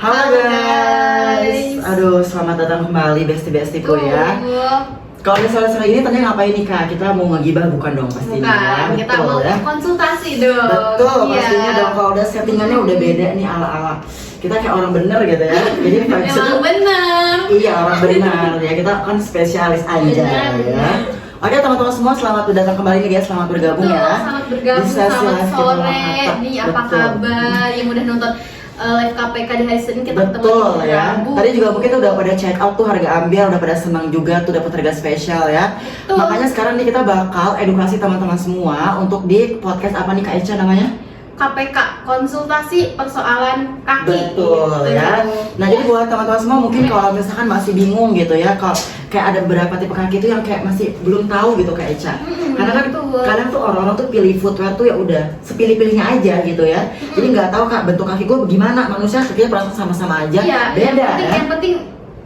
Halo guys. Aduh, selamat datang kembali besti-bestiku ya. Kalau misalnya sore ini tadi ngapain nih Kak? Kita mau ngegibah bukan dong pastinya? Bukan, kita betul, mau ya? konsultasi dong. Betul, Iya. pastinya dong. Kalau udah settingannya udah beda nih ala-ala kita kayak orang bener gitu ya. Jadi vibes itu Emang bener. iya orang benar ya. Kita kan spesialis aja Benar. ya. Oke teman-teman semua, selamat datang kembali nih guys. Selamat bergabung Betul, ya. selamat bergabung, Di sesi selamat live kita sore mengangkat. nih, apa Betul. kabar yang udah nonton live KPK di hari Senin, kita ketemu Betul di ya. Rabu. Tadi juga mungkin udah pada check out tuh harga ambil, udah pada senang juga tuh dapat harga spesial ya. Betul. Makanya sekarang nih kita bakal edukasi teman-teman semua untuk di podcast apa nih Kak Echa namanya? KPK, konsultasi persoalan kaki. Betul Gitu. ya. Nah jadi buat teman-teman semua mungkin kalau misalkan masih bingung gitu ya, kalau kayak ada beberapa tipe kaki itu yang kayak masih belum tahu gitu Kak Echa. Karena kan betul. kadang tuh orang-orang tuh pilih footwear tuh ya udah sepilih-pilihnya aja gitu ya. Jadi nggak tahu Kak bentuk kaki gue bagaimana, manusia kakinya perasaan sama-sama aja, Iya, beda yang penting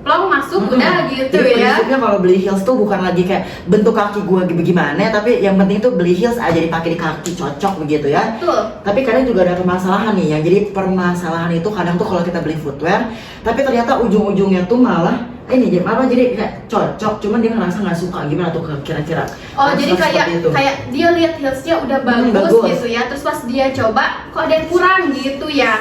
plong masuk udah gitu Jadi ya. prinsipnya kalau beli heels tuh bukan lagi kayak bentuk kaki gue bagaimana, tapi yang penting tuh beli heels aja dipakai di kaki cocok begitu ya. Betul. Tapi kadang juga ada permasalahan nih, yang jadi permasalahan itu kadang tuh kalau kita beli footwear, tapi ternyata ujung-ujungnya tuh malah ini jadi kayak cocok, cuman dia ngerasa nggak suka gimana tuh kira-kira. Oh, Rasa jadi kayak seperti itu. kayak dia lihat heelsnya udah bagus, bagus. gitu ya. Terus pas dia coba kok ada yang kurang gitu ya.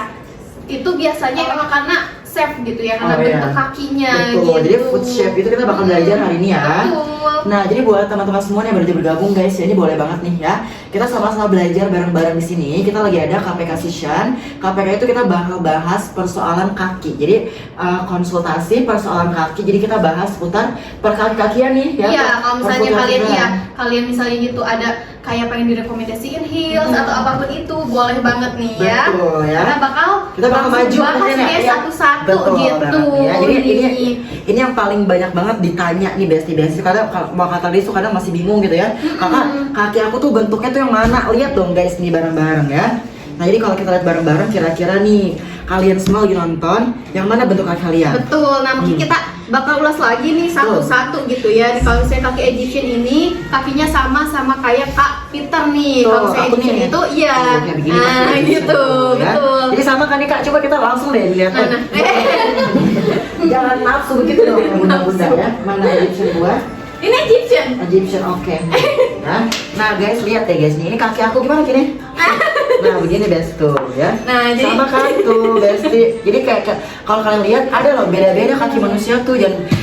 Itu biasanya emang karena shape gitu ya, karena Oh, bentuk iya. kakinya Betul, gitu. jadi foot shape itu kita bakal belajar hari ini ya. Betul. Nah, jadi buat teman-teman semua yang baru aja bergabung guys, ya ini boleh banget nih ya. Kita sama-sama belajar bareng-bareng di sini. Kita lagi ada KPK Session. KPK itu kita bakal bahas persoalan kaki. Jadi konsultasi persoalan kaki. Jadi kita bahas seputar perkaki-kakian nih ya. Iya, kalau misalnya perfoot kalian kita. ya, kalian misalnya gitu ada kayak pengen direkomendasiin heels atau apapun itu, boleh banget nih ya. Betul ya. Kita bakal maju bahas mungkin ya ya. satu-satu Betul gitu. banget, ya. Jadi Nih. ini yang paling banyak banget ditanya nih besti kadang mau kata dia tuh kadang masih bingung gitu ya. Kakak, kaki aku tuh bentuknya tuh yang mana? Lihat dong guys nih bareng-bareng ya. Nah jadi kalau kita lihat bareng-bareng kira-kira nih kalian semua lagi nonton yang mana bentuk kaki kalian? Betul, nah mungkin kita bakal ulas lagi nih satu-satu gitu ya. Kalau misalnya kaki Egyptian ini kakinya sama kayak Kak Peter nih. Kalau misalnya aku Egyptian nih. itu iya. Kayak begini, Nah, kaki Egyptian gitu, tuh, ya. betul. Jadi sama kan nih Kak, coba kita langsung deh lihat. Nah, Jangan nafsu begitu dong yang bunda-bunda ya. Mana Egyptian gua? ini Egyptian. Egyptian oke. Nah guys lihat deh guys nih, ini kaki aku gimana gini? Nah begini best tuh ya. Nah, jadi sama kan tuh besti. Jadi kayak kalau kalian lihat ada loh beda-beda kaki manusia tuh,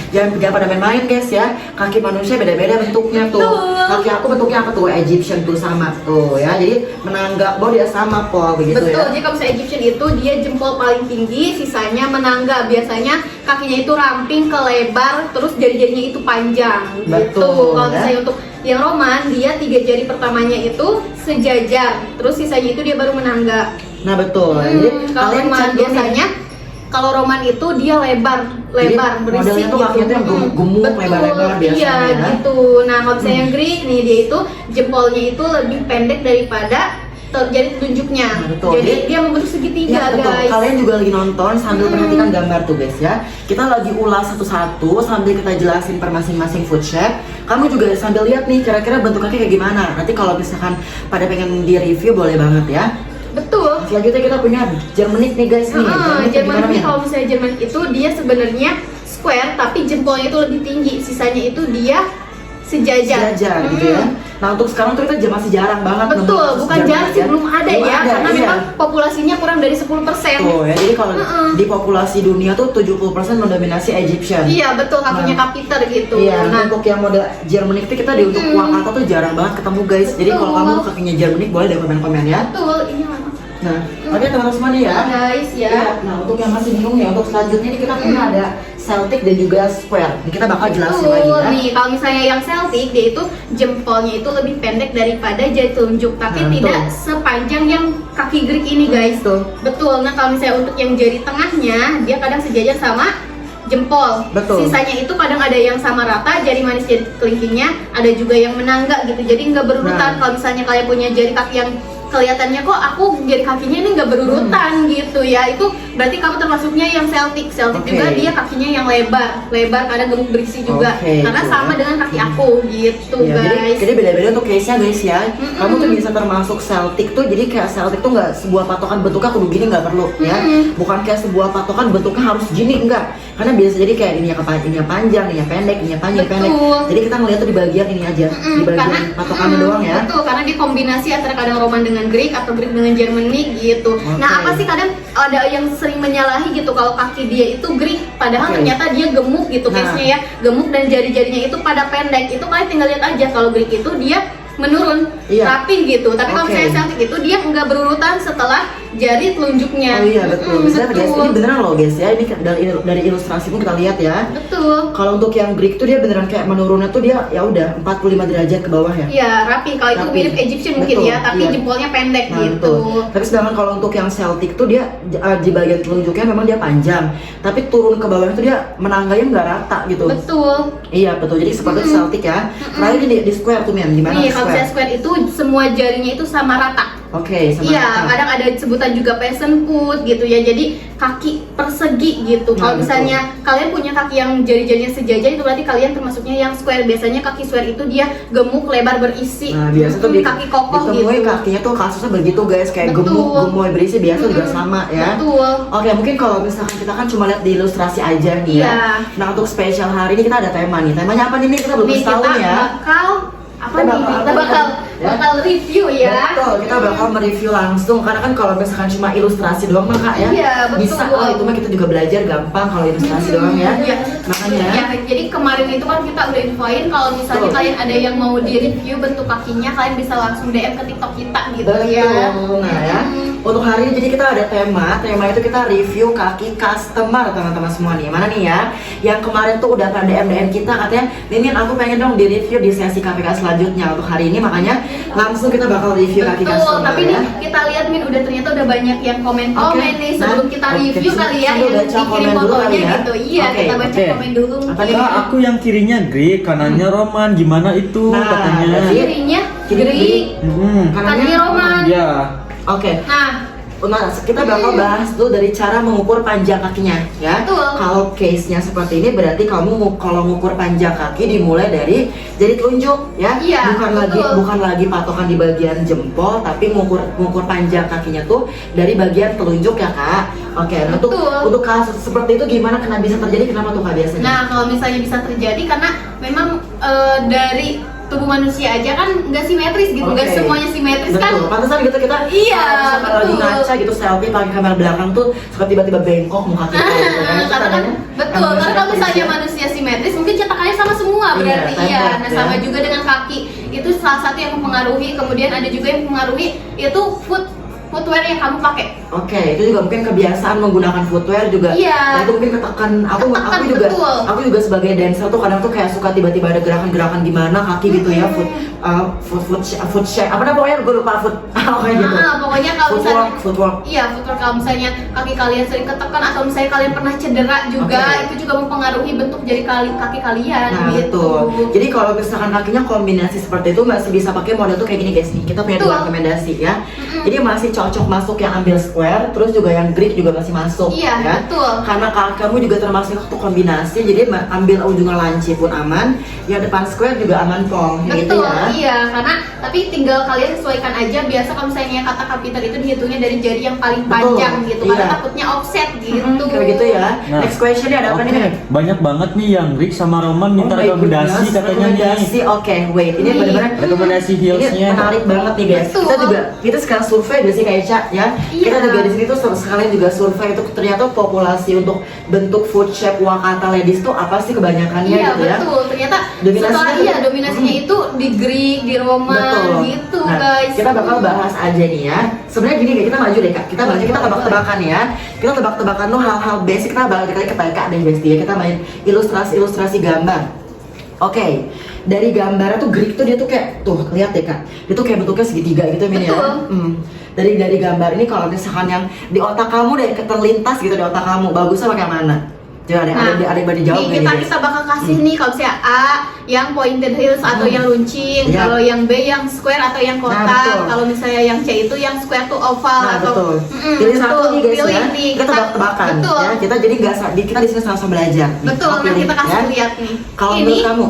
jangan pada main-main guys ya. Kaki manusia beda-beda bentuknya tuh. Betul. Kaki aku bentuknya apa tuh? Egyptian tuh sama tuh ya. Jadi menanggak bahwa dia sama Pol begitu betul, ya. jadi kalau misalnya Egyptian itu dia jempol paling tinggi, sisanya menangga. Biasanya kakinya itu ramping ke lebar, terus jari-jarinya itu panjang. Betul, Gitu. Kalau ya. misalnya untuk yang Roman, dia 3 jari pertamanya itu sejajar, terus sisanya itu dia baru menangga. Nah betul. Jadi Kalau kalian Roman cek dulu nih. biasanya kalau Roman itu dia lebar Jadi, berisi modelnya tuh kakinya tuh yang gemuk, Betul, lebar-lebar biasanya iya ya. gitu. Nah kalau misalnya yang Greek nih, dia itu jempolnya itu lebih pendek daripada jari telunjuknya. Nah, betul. Jadi Jadi- dia membentuk segitiga Ya betul, guys. kalian juga lagi nonton sambil perhatikan gambar tuh guys ya. Kita lagi ulas satu-satu sambil kita jelasin per masing-masing foot shape. Kamu juga sambil lihat nih kira-kira bentuk kaki kayak gimana. Nanti kalau misalkan pada pengen di review boleh banget ya. Betul. Selanjutnya kita punya Germanic nih guys nih. Germanic Jerman gimana ini nih? kalau misalnya Jerman itu dia sebenarnya square tapi jempolnya itu lebih tinggi. Sisanya itu dia sejajar. Gitu ya. Nah untuk sekarang tuh kita masih jarang banget nemu Betul, kasus bukan Germanic jarang sih, ya. belum ada Belum ya, ada, karena iya. memang populasinya kurang dari 10%. Tuh ya, jadi kalau di populasi dunia tuh 70% mendominasi Egyptian. Iya betul, kakinya Nah. Kak Peter gitu. Iya, Nah, untuk yang model Germanic itu kita di untuk Wakata tuh jarang banget ketemu guys. Jadi kalau Betul. kamu kakinya Germanic boleh deh komen-komen ya. betul, ini mana? Nah, oke teman-teman semua nih ya. Guys ya. Iya, nah untuk yang masih bingung ya, untuk selanjutnya ini kita punya ada Celtic dan juga Square. Ini kita bakal jelasin lagi Betul ya. nih, kalau misalnya yang Celtic dia itu jempolnya itu lebih pendek daripada jari telunjuk, tapi Nah, tidak betul. sepanjang yang kaki Greek ini guys. Betul. Betul. Nah kalau misalnya untuk yang jari tengahnya dia kadang sejajar sama jempol. Betul. Sisanya itu kadang ada yang sama rata, jari manis jari kelingkingnya, ada juga yang menangga gitu. Jadi nggak berurutan. Nah. Kalau misalnya kalian punya jari kaki yang kelihatannya kok aku jari kakinya ini nggak berurutan gitu ya, itu berarti kamu termasuknya yang Celtic juga dia kakinya yang lebar kadang gemuk berisi juga karena sama dengan kaki aku gitu ya, guys. Jadi beda-beda untuk case-nya guys ya. Kamu tuh bisa termasuk Celtic tuh, jadi kayak Celtic tuh nggak sebuah patokan bentuknya kudu gini, nggak perlu ya. Bukan kayak sebuah patokan bentuknya harus gini, enggak. Karena biasa jadi kayak ini yang panjang, ini yang pendek, ini yang panjang, pendek. Jadi kita ngeliat tuh di bagian ini aja, di bagian patokannya doang ya. Betul, karena dia kombinasi antara kadang Roman dengan Greek atau Greek dengan Germany gitu. Nah, apa sih kadang ada yang sering menyalahi gitu kalau kaki dia itu Greek, padahal ternyata dia gemuk gitu case-nya ya. Gemuk dan jari-jarinya itu pada pendek. Itu kalian tinggal lihat aja kalau Greek itu dia menurun, rapi gitu. Tapi kalau misalnya Celtic itu dia nggak berurutan setelah jari telunjuknya. Oh iya betul. Bisa guys, ini beneran loh guys ya. Ini dari ilustrasi pun kita lihat ya. Betul. Kalau untuk yang Greek tuh dia beneran kayak menurunnya tuh dia ya udah 45 derajat ke bawah ya. Iya, rapi. Kalau itu mirip Egyptian mungkin ya, tapi jempolnya pendek gitu. Tapi sedangkan kalau untuk yang Celtic tuh dia di bagian telunjuknya memang dia panjang, tapi turun ke bawahnya tuh dia menangganya nggak rata gitu. Betul. Iya betul. Jadi seperti itu Celtic ya. Terakhir di square tuh Mian, gimana? Iya, kalau square itu semua jarinya itu sama rata. Oke, sama iya, kadang ada sebutan juga peasant foot gitu ya. Jadi kaki persegi gitu. Kalau misalnya kalian punya kaki yang jari-jarinya sejajar itu berarti kalian termasuknya yang square. Biasanya kaki square itu dia gemuk, lebar, berisi. Nah, biasa tuh kaki kokoh gitu. Kakinya tuh kasusnya begitu guys, kayak gemuk, gemoy, berisi biasa juga sama ya. Betul. Oke, mungkin kalau misalkan kita kan cuma lihat di ilustrasi aja nih ya. Nah, untuk spesial hari ini kita ada tema nih. Temanya apa nih? Kita belum tahu ya. Kita bakal review ya. Betul, kita bakal mereview langsung karena kan kalau misalkan cuma ilustrasi doang mah Kak ya. Iya, betul. Bisa itu mah kita juga belajar gampang kalau ilustrasi doang ya. Iya. Makanya. Ya, jadi kemarin itu kan kita udah infoin kalau misalnya kalian ada yang mau di review bentuk kakinya, kalian bisa langsung DM ke TikTok kita gitu ya. Nah ya. Untuk hari ini jadi kita ada tema itu kita review kaki customer teman-teman semua nih. Mana nih ya? Yang kemarin tuh udah pada DM kita katanya, "Mimin, aku pengen dong di review di sesi KPK selanjutnya." Untuk hari ini makanya langsung kita bakal review kaki customer. Tapi nih kita lihat Min ternyata udah banyak yang komen-komen nih sebelum kita review kali ya, yang dikirim fotonya gitu. Iya, kita baca komen dulu. Aku yang kirinya Greek, kanannya Roman. Gimana itu katanya? Kirinya Greek, kanannya Roman. Ya. Oke. Nah, kita bakal bahas dulu dari cara mengukur panjang kakinya ya. Kalau case-nya seperti ini berarti kamu kalau mengukur panjang kaki dimulai dari jari telunjuk ya. Iya, bukan lagi patokan di bagian jempol, tapi mengukur panjang kakinya tuh dari bagian telunjuk ya Kak. Oke, nah untuk kasus seperti itu gimana, kenapa bisa terjadi, kenapa tuh Kak biasanya? Nah, kalau misalnya bisa terjadi karena memang dari tubuh manusia aja kan nggak simetris gitu, nggak semuanya simetris kan. Pantesan gitu kita lagi ngaca gitu selfie pakai kamera belakang tuh suka tiba-tiba bengkok muka kita gitu kan. Karena kalau misalnya manusia simetris mungkin cetakannya sama semua berarti ya. Nah, sama juga dengan kaki, itu salah satu yang mempengaruhi. Kemudian ada juga yang mempengaruhi itu footwear yang kamu pakai. Oke, itu juga mungkin kebiasaan menggunakan footwear juga. Iya. Nah, itu mungkin ketekan. Aku juga sebagai dancer tuh kadang tuh kayak suka tiba-tiba ada gerakan-gerakan gimana kaki gitu ya, foot shape. Apa namanya pokoknya gue lupa foot. Gitu. Pokoknya kalau misalnya footwork. Iya, footwork kalau misalnya kaki kalian sering ketekan atau misalnya kalian pernah cedera juga, itu juga mempengaruhi bentuk jari kaki kalian gitu. Jadi kalau misalkan kakinya kombinasi seperti itu masih bisa pakai model tuh kayak gini guys nih. Kita punya dua rekomendasi ya. Jadi masih cocok masuk yang ambil square, terus juga yang Greek juga masih masuk. Iya, ya. betul. Karena kamu juga termasuk untuk kombinasi, jadi ambil ujungnya lancip pun aman, yang depan square juga aman pong. Betul, gitu ya. iya. Karena tapi tinggal kalian sesuaikan aja. Biasa kalau misalnya kata kapiter itu dihitungnya dari jari yang paling panjang gitu. Karena takutnya offset gitu. Kayak gitu ya. Next question ada apa nih? Banyak banget nih yang Greek sama Roman minta rekomendasi katanya nih. Oke, wait. Ini benar-benar rekomendasi heelsnya. Ini menarik banget nih guys. Kita sekarang survei dari si Kaica ya. Kita juga di sini tuh sekalian juga survei itu ternyata populasi untuk bentuk foot shape Wakata ladies tuh apa sih kebanyakannya gitu ya. Iya betul. Ternyata dominasinya itu di Greek, di Roman gitu guys. Kita bakal bahas aja nih ya. Sebenarnya gini deh, kita maju deh Kak. Kita tebak-tebakan ya. Kita tebak-tebakan tuh hal-hal basic. Kita balik lagi ke TK deh guys ya. Kita main ilustrasi gambar. Oke, dari gambarnya tuh Greek tuh dia tuh kayak tuh lihat deh Kak. Dia tuh kayak bentuknya segitiga gitu Min ya. Dari gambar ini kalau misalkan yang di otak kamu deh terlintas gitu di otak kamu, bagusnya pakai mana? Coba ada yang dijawab nih, nggak nih, guys? kita bakal kasih nih kalau misalnya A yang pointed heels atau yang runcing, Iya. kalau yang B yang square atau yang kotak, betul. kalau misalnya yang C itu yang square to oval Nah, atau betul. Pilih satu betul, nih guys pilih ya. nih, Kita tebak-tebakan betul. ya. Kita jadi kita di sini sama-sama belajar. Nih, Betul, kita nah pilih, kita kasih ya. lihat nih. Kalau Ini, menurut kamu?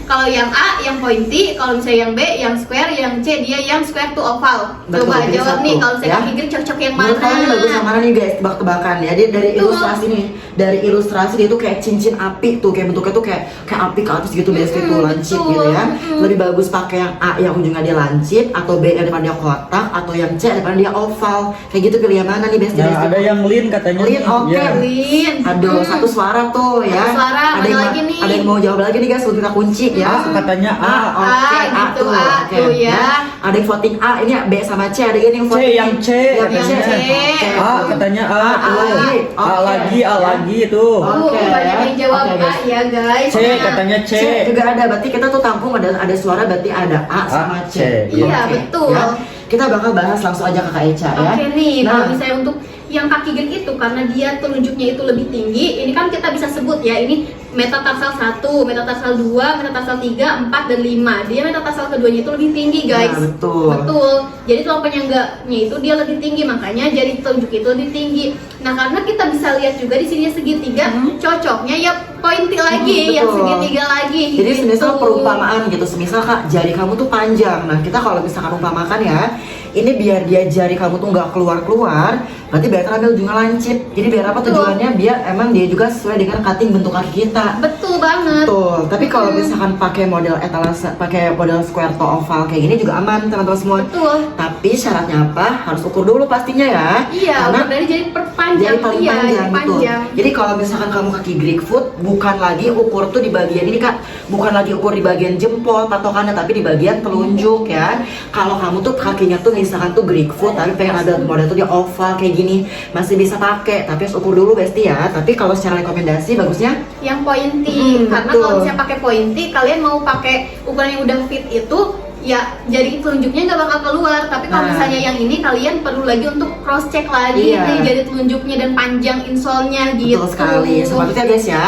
Kalau yang A yang pointy, kalau misalnya yang B yang square, yang C dia yang square to oval. Betul, Coba pilih jawab satu, nih, kalau saya ya. kaki green cocok yang Menurut mana? kalian ini bagus yang mana nih guys? Tebak-tebakan ya. Dia dari Betul. ilustrasi nih. Dari ilustrasi dia tuh kayak cincin api tuh, kayak bentuknya tuh kayak api ke atas gitu, biasa itu lancip betul. gitu ya. Lebih bagus pakai yang A yang ujungnya dia lancip, atau B yang depan dia kotak, atau yang C yang depan dia oval. Kayak gitu, pilih yang mana nih besti? Nah, ada yang lean katanya. Lean, nih. oke. Ya. Lin. Aduh, satu suara tuh ya. Satu suara, ada mana yang lagi nih? Ada yang mau jawab lagi nih guys, untuk kita kunci ya. Katanya A. Oke, A, gitu, A oke. tuh ya. Ada yang voting A, ini B sama C, ada yang C, voting yang C Yang katanya. C. Oke. A katanya A. A tuh. lagi. A Oke. lagi, A Ya. lagi itu. Oke, Banyak yang jawab oke, A guys. ya guys. C katanya C. C juga ada, berarti kita tuh tampung ada suara, berarti ada A sama C. C. Iya, Oke, betul. ya. Kita bakal bahas langsung aja ke Kak Eca ya. Oke nih, Nah, kalau misalnya untuk yang kaki green itu karena dia telunjuknya itu lebih tinggi, ini kan kita bisa sebut ya, ini metatarsal 1, metatarsal 2, metatarsal 3, 4 dan 5. Dia metatarsal keduanya itu lebih tinggi, guys. Nah, betul. Betul. Jadi tulang penyangganya itu dia lebih tinggi, makanya jari telunjuk itu lebih tinggi. Nah, karena kita bisa lihat juga di sini segitiga, cocoknya ya pointy lagi, yang betul. segitiga lagi. Jadi gitu. semisal perumpamaan gitu, semisal Kak jari kamu tuh panjang. Nah kita kalau misalkan umpamakan ya, ini biar dia jari kamu tuh nggak keluar-keluar, berarti biar ambil ujungnya lancip. Jadi biar apa Betul. tujuannya? Biar emang dia juga sesuai dengan cutting bentuk kaki kita. Betul banget. Betul. Tapi kalau misalkan pakai model etalase, pakai model square to oval kayak gini juga aman teman-teman semua. Betul. Tapi syaratnya apa? Harus ukur dulu pastinya ya. Iya, Karena ukur dari jari perpanjang. jadi paling iya, panjang jari gitu. panjang. Jadi kalau misalkan kamu kaki Greek foot, bukan lagi ukur tuh di bagian ini Kak, bukan lagi ukur di bagian jempol patokannya, tapi di bagian telunjuk ya. Kalau kamu tuh kakinya tuh misalkan tuh Greek foot, tapi pengen ada model tuh dia oval kayak gini, masih bisa pakai, tapi harus ukur dulu besti ya. Tapi kalau secara rekomendasi bagusnya Yang pointy, karena betul. kalau misalnya pakai pointy, kalian mau pakai ukuran yang udah fit itu, ya jari telunjuknya nggak bakal keluar. Tapi kalau Nah. misalnya yang ini, kalian perlu lagi untuk cross check lagi Iya. nih jari telunjuknya dan panjang insole-nya gitu. betul sekali. Seperti itu ya guys ya.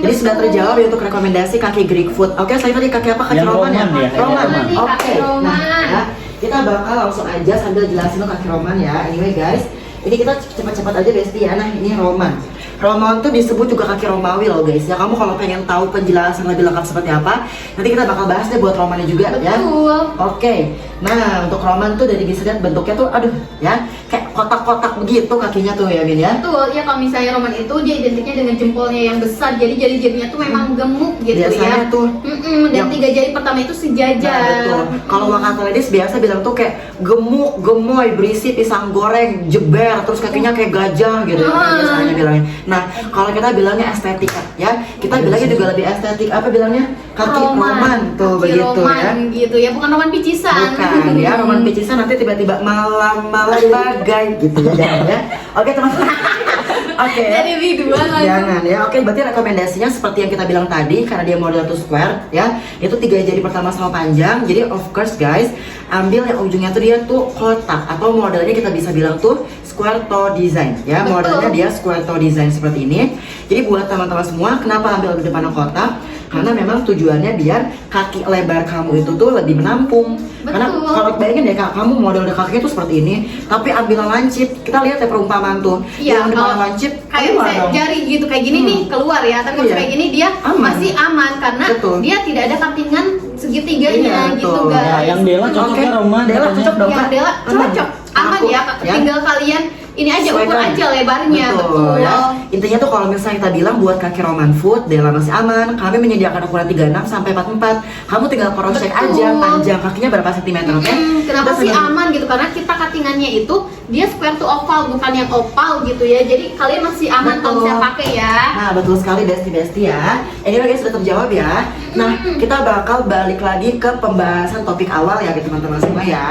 Jadi sudah terjawab ya untuk rekomendasi kaki Greek foot. Oke, selanjutnya kaki apa? Kaki Yang Roman ya? Roman ya, Roman. Roman nih, Oke. kaki Roman. Nah, ya, kita bakal langsung aja sambil jelasin lo kaki Roman ya. Anyway guys, ini kita cepat-cepat aja besti ya. Nah, ini Roman. Roman tuh disebut juga kaki Romawi loh guys ya. Kamu kalau pengen tahu penjelasan lebih lengkap seperti apa, nanti kita bakal bahas deh buat Romannya juga ya. Betul. Oke, nah untuk Roman tuh dari bisa lihat bentuknya tuh, aduh ya, kayak kotak-kotak begitu kakinya tuh ya Min ya. Betul, ya kalau misalnya Roman itu dia identiknya dengan jempolnya yang besar, jadi jari-jarinya tuh memang gemuk gitu Biasanya ya. tuh Dan yang- 3 jari pertama itu sejajar. Nah, betul. Kalau Wakata Ladies biasa bilang tuh kayak gemuk, gemoy, berisi pisang goreng, jeber, terus kakinya kayak gajah gitu ya, biasanya bilangnya. Nah, kalau kita bilangnya estetika ya, kita bilangnya juga lebih estetik. Apa bilangnya? Kaki Roman tuh Kaki begitu Roman, ya. gitu ya, bukan Roman picisan. Bukan ya, Roman picisan nanti tiba-tiba malam-malam bagai gitu ya, jangan ya. Oke teman-teman. Oke. Jadi biduan lagi. Jangan ya. Oke, berarti rekomendasinya seperti yang kita bilang tadi, karena dia model tuh square ya, itu 3 jari pertama sama panjang. Jadi of course guys, ambil yang ujungnya tuh dia tuh kotak, atau modelnya kita bisa bilang tuh square toe design ya. Betul. Modelnya dia square toe design seperti ini. Jadi buat teman-teman semua, kenapa ambil di depan kotak? Karena memang tujuannya biar kaki lebar kamu itu tuh lebih menampung. Karena Betul. kalau bayangin deh Kak, kamu model kakinya tuh seperti ini, tapi ambil lancip. Kita lihat ya perumpamaan tuh. Iya, yang depan kalau lancip kayak keluar misalnya dong. jari gitu kayak gini nih keluar ya, tapi kalau Iya. kayak gini dia Aman. masih aman karena Betul. dia tidak ada cuttingan segitiganya Iya, gitu betul. guys. Ya, yang Dela cocok Oke. ya Roman. Dela katanya. cocok dong. Yang Dela cocok, aman Aku, ya, tinggal kalian ini aja ukur Sesuaikan. aja lebarnya, betul. ya. Intinya tuh kalau misalnya kita bilang buat kaki Roman foot, Dela masih aman. Kami menyediakan ukuran 36 sampai 44. Kamu tinggal cross check Betul. aja panjang kakinya berapa sentimeter, oke? Kenapa Kita sih sedang- aman gitu? Karena kita cuttingannya itu dia square to oval, bukan yang oval gitu ya. Jadi kalian masih aman kalau Betul. bisa pakai ya. Nah betul sekali besti-besti ya. Anyway guys, sudah terjawab ya. Nah kita bakal balik lagi ke pembahasan topik awal ya teman-teman semua ya.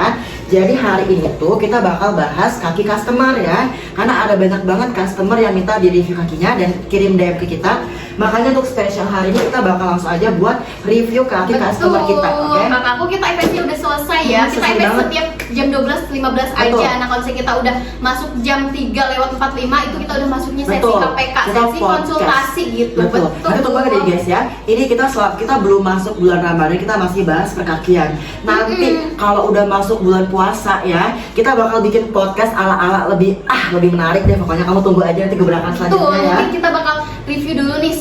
Jadi hari ini tuh kita bakal bahas kaki customer ya. Karena ada banyak banget customer yang minta di review kakinya dan kirim DM ke kita. Makanya untuk spesial hari ini kita bakal langsung aja buat review kaki customer kita, oke? Kakakku kita eventnya udah selesai ya. Kita Selesai event banget. setiap jam 12.15 Betul. aja. Nah, kalau misalnya kita udah masuk jam 3:45 itu kita udah masuknya sesi Betul. KPK, Kita sesi podcast. konsultasi gitu. Betul. Nah, itu banget deh guys ya. Ini kita belum masuk bulan Ramadan, kita masih bahas perkakian. Nanti kalau udah masuk bulan puasa ya, kita bakal bikin podcast ala-ala lebih menarik deh. Pokoknya kamu tunggu aja nanti gebrakan Betul, selanjutnya ya. mungkin kita bakal review dulu nih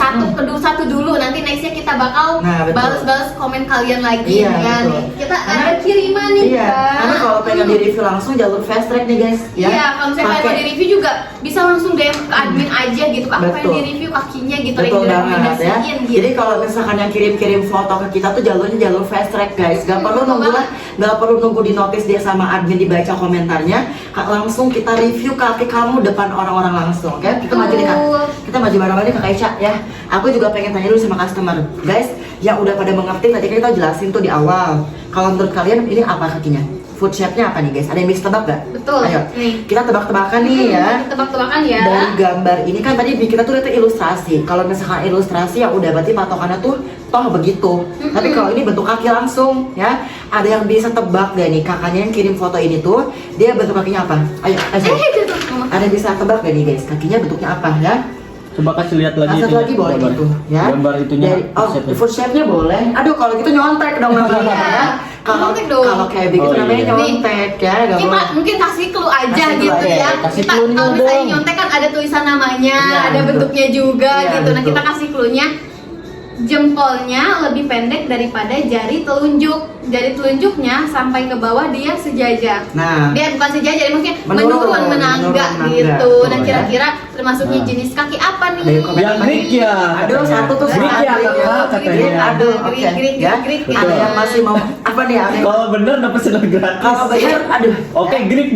satu dulu. Nanti nextnya kita bakal Nah, betul. balas-balas komen kalian lagi Iya, ya betul. nih. Kita Karena- ada kiriman nih Iya, Kak. karena kalau pengen di review langsung jalur fast track nih guys ya. Iya, kalau misalnya kalian mau di review juga bisa langsung DM ke admin aja gitu. Aku pengen Betul. di review kakinya gitu, Betul banget ya. direkomendasiin gitu. Jadi kalau misalkan yang kirim-kirim foto ke kita tuh jalurnya jalur fast track guys. Gak perlu Betul nunggu lah, banget. gak perlu nunggu di notice dia sama admin dibaca komentarnya. Langsung kita review kaki kamu depan orang-orang langsung, oke? Kita maju deh Kak. Betul. Kita maju bareng-bareng ke Kak Ica ya. Aku juga pengen tanya dulu sama customer, guys, yang udah pada mengerti tadi kita jelasin tuh di awal. Kalau menurut kalian ini apa kakinya? Foot shape-nya apa nih guys? Ada yang bisa tebak gak? Betul. Ayo, Nih. kita tebak-tebakan nih ya. Tebak-tebakan ya. Dari gambar ini kan tadi kita tuh lihat ilustrasi. Kalau misalkan ilustrasi ya udah berarti patokannya tuh toh begitu. Tapi kalau ini bentuk kaki langsung ya. Ada yang bisa tebak gak nih kakaknya yang kirim foto ini tuh dia bentuk kakinya apa? Ayo, Gitu. ada yang bisa tebak gak nih guys? Kakinya bentuknya apa ya? Coba kasih lihat lagi. Satu itunya, lagi boleh gambar. gitu ya. Gambar itunya. Dari, foot shape-nya boleh. Aduh kalau gitu nyontek dong namanya Iya, ya. Kalau nyontek dong. kalau kayak begitu Oh, namanya iya. nyontek ya. Gak Kita boleh. mungkin kasih clue aja Kasih clue gitu aja, ya. kasih Kita clue-nya kalau misalnya dong. nyontek kan ada tulisan namanya, Iya, ada betul. bentuknya juga Iya, gitu. Nah, betul. kita kasih clue-nya. Jempolnya lebih pendek daripada jari telunjuk. Jari telunjuknya sampai ke bawah dia sejajar. Nah, Dia bukan sejajar, mungkin Menurun, menurun, menangga menangga. gitu. Betul, Nah, ya. kira-kira termasuknya Nah. jenis kaki apa nih? Dari komen Yang Greek ya. Aduh, katanya. satu tuh Greek ya Greek kakak katanya. Greek, aduh, oke Greek, Greek, ya. Greek, Ada Greek. yang masih mau apa nih? Ada yang Kalau bener dapat senang gratis. kalau bener, aduh. Oke, Greek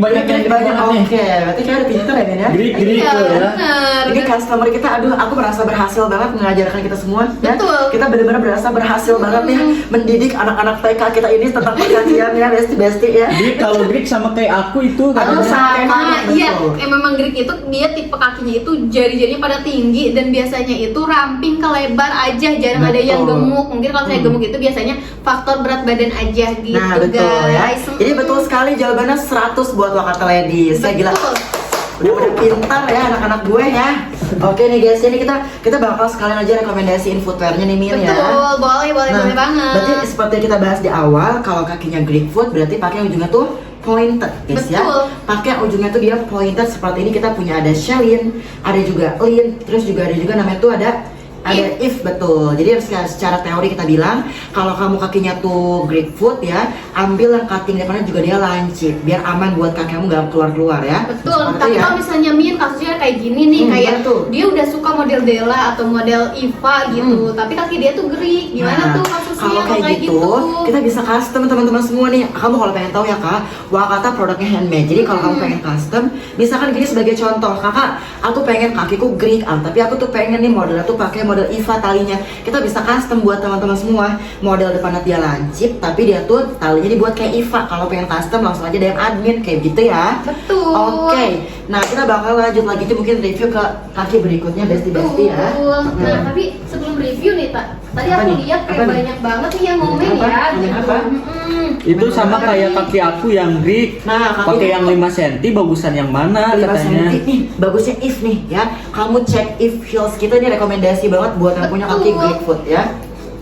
banyak yang Greek banyak. banget nih. Oke, berarti kayak ada pinter ya Ben ya. Greek Iya, tuh ya. bener. Ini customer kita, aduh, aku merasa berhasil banget mengajarkan kita semua. Ya. Betul. Kita benar-benar berasa berhasil banget nih mendidik anak-anak TK kita ini tentang perkakian ya, besti ya. Greek kalau Greek sama kayak aku itu Aduh, katanya. sama. Iya, Betul. memang Greek itu dia tipe kakinya itu jari-jarinya pada tinggi dan biasanya itu ramping ke lebar aja, jarang ada yang Betul. gemuk. Mungkin kalau saya gemuk itu biasanya faktor berat badan aja gitu, Nah, betul ya. guys. Jadi betul sekali jawabannya 100 buat Wakata Ladies. Saya gila. Betul. Udah pintar ya anak-anak gue ya. Oke nih guys, ini kita bakal sekalian aja rekomendasiin footwear-nya nih Mil ya. Betul, boleh boleh banget. Berarti seperti yang kita bahas di awal, kalau kakinya Greek foot berarti pakai ujungnya tuh pointed guys ya. Betul. Pakai ujungnya tuh dia pointed seperti ini. Kita punya ada Shelin, ada juga Lin, terus juga ada namanya tuh ada if betul. Jadi secara teori kita bilang kalau kamu kakinya tuh Greek foot ya, ambil yang cutting depannya juga dia lancip biar aman buat kaki kamu gak keluar-keluar ya. Betul, Seperti tapi ya. kalau misalnya Min kasusnya kayak gini nih, kayak betul. dia udah suka model Della atau model Iva gitu, tapi kaki dia tuh Greek. Gimana Nah, tuh kasusnya kalau kayak gitu, kita bisa custom teman-teman semua nih. Kamu kalau pengen tahu ya kak, Wakata produknya handmade. Jadi kalau kamu pengen custom, misalkan gini sebagai contoh, kakak, aku pengen kakiku Greek, tapi aku tuh pengen nih modelnya tuh pakai model Iva talinya. Kita bisa custom buat teman-teman semua. Model depannya dia lancip, tapi dia tuh talinya dibuat kayak Iva. Kalau pengen custom langsung aja DM admin kayak gitu ya. Betul. Oke, nah kita bakal lanjut lagi tuh mungkin review ke kaki berikutnya besti-besti ya. Nah, tapi sebelum review nih, Tak. Tadi Apa aku nih? lihat kayak Apa nih? banyak banget nih yang ngomen Apa? ya. Yang gitu. apa? Itu sama kayak kaki aku yang Greek. Nah, kaki Pakai yang 5 cm bagusan yang mana 5 katanya? cm nih, bagusnya if nih ya. Kamu cek if heels kita ini rekomendasi banget buat yang punya kaki Betul. Greek foot ya.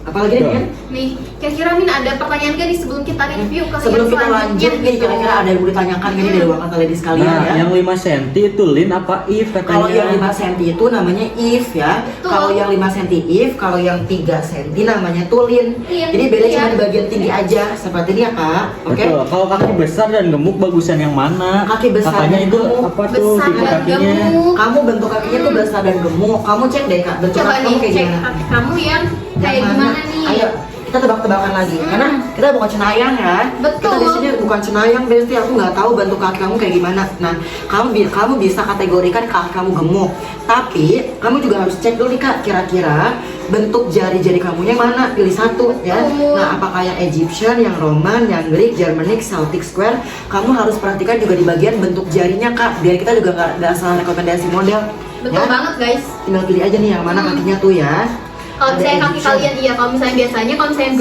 Apalagi nih Betul. kan? Nih, kira-kira Min ada pertanyaan gak nih sebelum kita review ke Sebelum yang kita selanjutnya lanjut nih, gitu? kira-kira ada yang mau ditanyakan gini dari Wakata Ladies sekalian Nah, ya. yang 5 cm itu Lin apa If katanya? Kalau yang 5 cm itu namanya if ya. Betul. Kalau yang 5 cm if, kalau yang 3 cm namanya tulin. Iya, Jadi beda iya. cuma di bagian tinggi aja seperti ini ya kak. Oke. Betul. Kalau kaki besar dan gemuk bagusan yang mana? Kaki besar Kakaknya dan itu gemuk. apa tuh Besar tipe dan kakinya? gemuk. Kamu bentuk kakinya tuh besar dan gemuk. Kamu cek deh kak, bentuk Coba kaki nih kamu kayak cek gimana? kaki kamu yang Yang kayak mana? gimana nih? Ayo, kita tebak-tebakan lagi. Karena kita bukan cenayang ya. Betul. Kita di sini bukan cenayang, berarti aku nggak tahu bentuk kaki kamu kayak gimana. Nah, kamu bisa kategorikan kaki kamu gemuk. Tapi kamu juga harus cek dulu nih kak, kira-kira bentuk jari-jari kamunya yang mana, pilih satu ya. Nah, apakah yang Egyptian, yang Roman, yang Greek, Germanic, Celtic Square, kamu harus perhatikan juga di bagian bentuk jarinya kak, biar kita juga nggak salah rekomendasi model. Betul banget guys. Tinggal pilih aja nih yang mana kakinya tuh ya. Kalau Ada misalnya kaki Egyptian. kalian iya, kalau misalnya biasanya kalau misalnya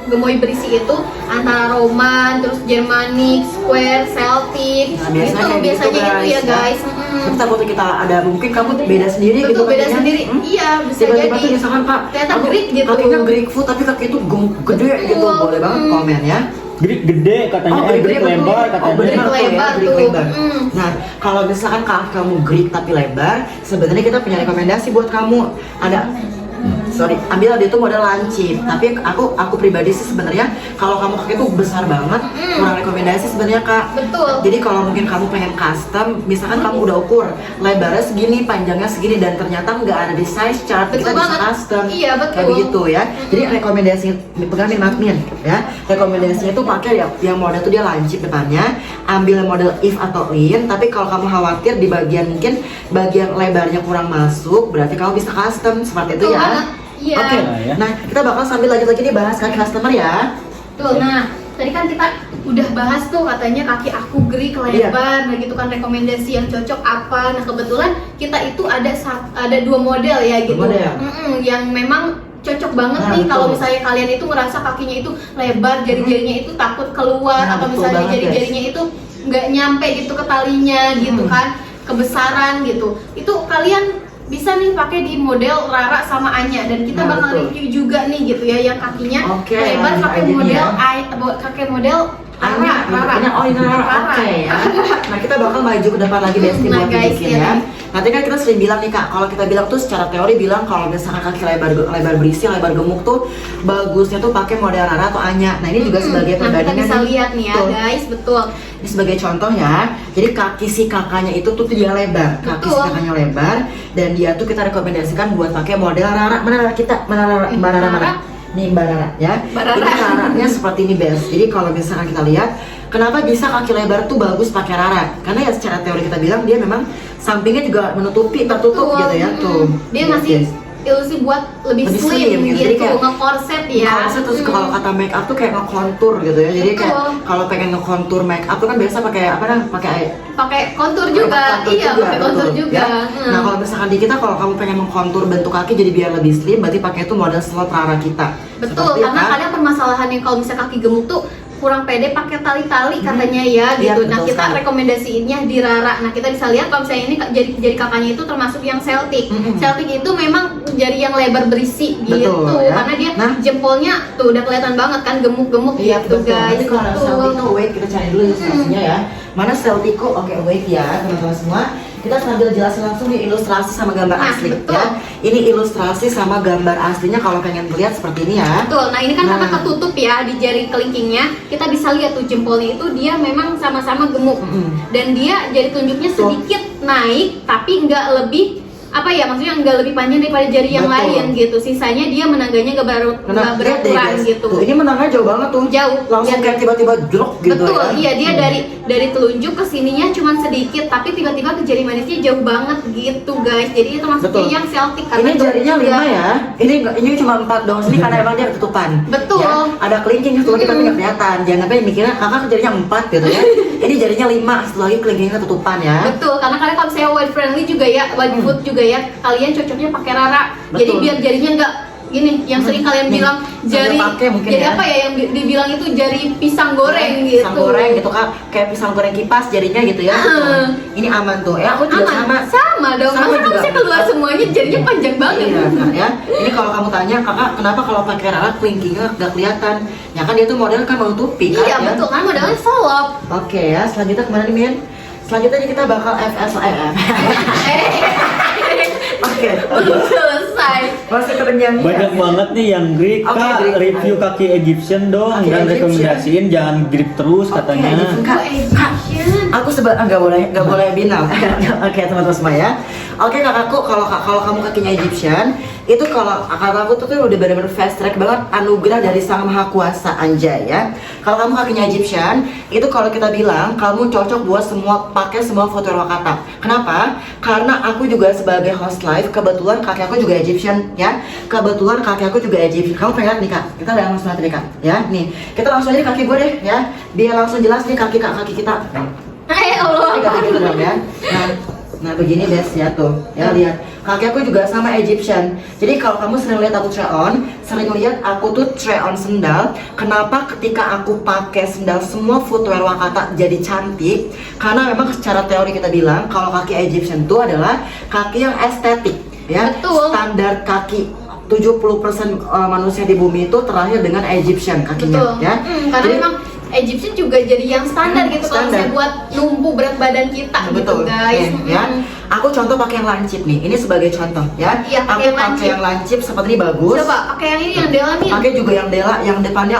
gemoy berisi itu antara Roman, terus Germanic, Square, Celtic, Nah, biasanya kayak gitu, ya guys. Tapi takutnya kita ada mungkin kamu beda sendiri gitu. Betul, beda kakinya. sendiri. Iya, bisa Tiba-tiba jadi. tuh misalkan kak, Ternyata aku Greek gitu. kakinya Greek foot tapi kaki itu gemuk gede gitu, boleh banget komen ya. Greek gede katanya, Greek Greek betul. lebar katanya. Oh, benar tuh ya, lebar Greek tuh. lebar. Nah, kalau misalkan kaki kamu Greek tapi lebar, sebenarnya kita punya rekomendasi buat kamu. Ada ambil dia itu model lancip, tapi aku pribadi sih sebenarnya kalau kamu kaki itu besar banget, kurang rekomendasi sebenarnya kak. Betul. Jadi kalau mungkin kamu pengen custom, misalkan kamu udah ukur lebarnya segini, panjangnya segini, dan ternyata nggak ada di size chart, Betul kita bisa banget. custom. Iya, betul. Kayak begitu ya. Jadi rekomendasi pegangin Makmin ya. Rekomendasinya itu pakai yang model tuh dia lancip depannya, ambil model if atau in. Tapi kalau kamu khawatir di bagian mungkin bagian lebarnya kurang masuk, berarti kamu bisa custom seperti itu Betul ya. banget. Iya. Oke. Ya. Nah, kita bakal sambil lanjut lagi nih bahas kaki customer ya. Tuh, nah tadi kan kita udah bahas tuh katanya kaki aku Greek lebar, nah gitu kan rekomendasi yang cocok apa. Nah kebetulan kita itu ada 2 model ya gitu. Model. Yang memang cocok banget Nah, nih betul. kalau misalnya kalian itu ngerasa kakinya itu lebar, jari-jarinya itu takut keluar, Nah, atau betul misalnya banget, jari-jarinya itu nggak nyampe gitu ke talinya gitu kan, kebesaran gitu. Itu kalian bisa nih pakai di model Rara sama Anya, dan kita Nah, bakal betul. review juga nih gitu ya yang kakinya Oke, lebar, pakai lanjut aja nih model ya. pakai model Anya, Rara. oh ini Rara, Rara. oke ya. Nah kita bakal maju ke depan lagi Besti Nah, buat guys, bikin ya. ya. Nanti kan kita sering bilang nih kak, kalau kita bilang tuh secara teori bilang kalau misalkan kaki lebar berisi, lebar gemuk tuh bagusnya tuh pakai model Rara atau Anya. Nah ini juga sebagai Nah, kita perbandingan bisa nih. lihat nih ya Tuh. guys, betul. Ini sebagai contoh ya. Jadi kaki si kakaknya itu tuh dia lebar, kaki si Betul. kakaknya lebar, dan dia tuh kita rekomendasikan buat pakai model Rara. Mana Rara kita? Mana Rara? Mbak Rara mana? Nih Mbak Rara ya. Mbak Rara. Ini Raranya seperti ini Bes. Jadi kalau misalkan kita lihat, kenapa bisa kaki lebar tuh bagus pakai Rara? Karena ya secara teori kita bilang dia memang sampingnya juga tertutup Betul. gitu ya tuh. Dia Lihat, masih guys. ilusi buat lebih Lebih slim, slim, gitu. Jadi gitu, kayak nge-corset ya. Nge-corset, terus kalau kata make up tuh kayak nge-contour gitu ya. Jadi kayak Betul. kalau pengen nge-contour make up tuh kan biasa pakai apa namanya? Pakai kontur juga. Iya, pakai kontur betul, juga. ya. Nah kalau misalkan di kita, kalau kamu pengen mengkontur bentuk kaki jadi biar lebih slim, berarti pakai itu model slot Rara kita. Betul, Seperti karena kan? kadang permasalahan yang kalau misalnya kaki gemuk tuh kurang pede pakai tali-tali katanya ya Iya, gitu. Nah betul kita sekali. rekomendasiinnya di Rara. Nah kita bisa lihat kalau misalnya ini jari kakaknya itu termasuk yang Celtic. Mm-mm. Celtic itu memang jari yang lebar berisi Betul, gitu, ya. karena dia Nah. jempolnya tuh udah kelihatan banget kan gemuk-gemuk Iya gitu betul. guys. Nanti kalau Betul. Celtico wait kita cari dulu ilustrasinya ya. Mana Celtico? Oke wait ya teman-teman semua. Kita sambil jelasin langsung di ilustrasi sama gambar Nah, asli betul. ya. Ini ilustrasi sama gambar aslinya kalau pengen lihat seperti ini ya. Betul, nah ini kan Nah. karena ketutup ya di jari kelingkingnya, kita bisa lihat tuh jempolnya itu dia memang sama-sama gemuk. Dan dia jari tunjuknya Tuh. sedikit naik, tapi nggak lebih apa ya, maksudnya nggak lebih panjang daripada jari yang Betul. lain gitu. Sisanya dia menangganya nggak Nah, lihat deh beraturan guys. gitu. Tuh, ini menangnya jauh banget tuh. Jauh. Langsung Lihat. kayak tiba-tiba drop gitu Betul, ya. iya dia dari telunjuk ke sininya cuma sedikit, tapi tiba-tiba ke jari manisnya jauh banget gitu guys. Jadi itu maksudnya Betul. yang Celtic Ini jarinya juga. 5 ya. Ini cuma 4 dong sini karena emang dia ketutupan. Betul. Ya, ada kelingking satu lagi tapi nggak kelihatan. Jangan sampai mikirnya kakak jarinya 4 gitu ya. Ini jarinya 5, satu lagi kelingkingnya ketutupan ya. Betul, karena kalian kalau misalnya wide friendly juga ya, wide foot juga ya, kalian cocoknya pakai Rara. Jadi Betul. biar jarinya nggak gini, yang sering kalian Nih, bilang jari, sambil pakai mungkin jadi ya. apa ya yang dibilang itu jari pisang goreng gitu. Pisang goreng gitu kak, kayak pisang goreng kipas jarinya gitu ya. Betul. Ini aman tuh ya, aku juga Sama dong, Sama masa juga, kalau saya keluar betul. semuanya jarinya panjang banget. Iya kak ya. Ini kalau kamu tanya kakak kenapa kalau pakai Rara kelingkingnya nggak kelihatan? Ya kan dia tuh model kan menutupi kan Iya ya. betul, kan modelnya solop. Oke ya, selanjutnya kemana nih Min? Selanjutnya kita bakal FSLM. Oke. Selesai. Masih kerenjang Banyak banget nih yang Greek, Oke, Kak. Greek. Review kaki Egyptian dong, Kaki dan Egyptian. rekomendasiin jangan Greek terus katanya. Egyptian. Kak, Egyptian. aku nggak boleh binal. Oke teman-teman semua ya. Oke kakakku, kalau kamu kakinya Egyptian, itu kalau kakakku tuh udah benar-benar fast track banget, anugerah dari Sang Maha Kuasa, anjay ya. Kalau kamu kakinya Egyptian, itu kalau kita bilang kamu cocok buat pakai semua footwear Wakata. Kenapa? Karena aku juga sebagai host live, kebetulan kaki aku juga Egyptian ya. Kebetulan kaki aku juga Egyptian. Kamu pengen lihat nih kak? Kita langsung lihat nih kak, ya nih. Kita langsung aja kaki gue deh ya, biar langsung jelas nih kaki kita. Allah. Kaki gitu dong ya. Nah begini guys ya tuh, ya lihat kaki aku juga sama Egyptian. Jadi kalau kamu sering lihat aku try on, sering lihat aku tuh try on sendal. Kenapa ketika aku pakai sendal semua footwear Wakata jadi cantik? Karena memang secara teori kita bilang kalau kaki Egyptian itu adalah kaki yang estetik, ya. Betul. Standar kaki 70% manusia di bumi itu terlahir dengan Egyptian kakinya. Betul. Ya. Karena Jadi, memang Egyptian juga jadi yang standar gitu kalau standar. misalnya buat numpu berat badan kita betul gitu guys. ya. Aku contoh pakai yang lancip nih. Ini sebagai contoh ya. Iya, aku pakai yang lancip seperti ini bagus. Coba pakai yang ini yang Dela nih. Pakai juga yang Dela, yang depannya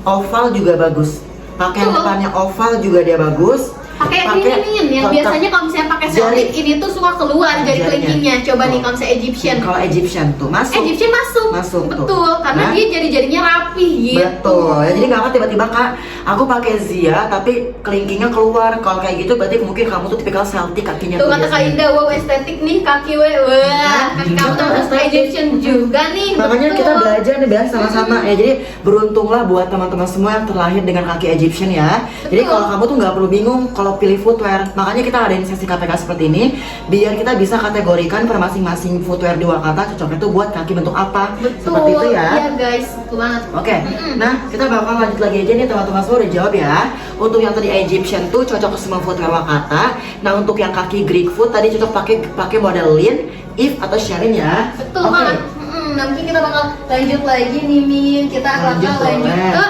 oval juga bagus. Pakai yang Betul. depannya oval juga dia bagus. Pakai yang ini nih yang kotak biasanya kalau misalnya pakai jari. seltik ini tuh suka keluar jari Jarinya. kelingkingnya. Coba nih Oh. kalau misalnya Egyptian. Kalau Egyptian tuh masuk. Egyptian masuk. Masuk tuh. Betul, karena Nah. dia jari-jarinya rapi gitu. Betul. Ya, jadi nggak akan tiba-tiba kak, aku pakai Zia tapi kelingkingnya keluar. Kalau kayak gitu berarti mungkin kamu tuh tipikal Celtic kakinya Tuh tuh kata Kak biasanya. Indah, wow estetik nih kaki we. Wah, kaki kamu tuh estetik. Egyptian juga nih. Makanya betul. kita belajar nih biar sama-sama ya. Jadi beruntunglah buat teman-teman semua yang terlahir dengan kaki Egyptian ya. Jadi Betul. kalau kamu tuh nggak perlu bingung kalau pilih footwear. Makanya kita adain sesi KPK seperti ini biar kita bisa kategorikan per masing-masing footwear di Wakata cocoknya tuh buat kaki bentuk apa. Betul. Seperti itu ya. Iya guys, betul banget. Oke, nah kita bakal lanjut lagi aja nih teman-teman semua udah jawab ya. Untuk yang tadi Egyptian tuh cocok ke semua footwear Wakata. Nah untuk yang kaki Greek foot tadi cocok pakai model Lin, Eve atau Sharon ya. Betul Oke. banget. Nah mungkin kita bakal lanjut lagi nih Min. Kita Lanjut, bakal lanjut boleh. ke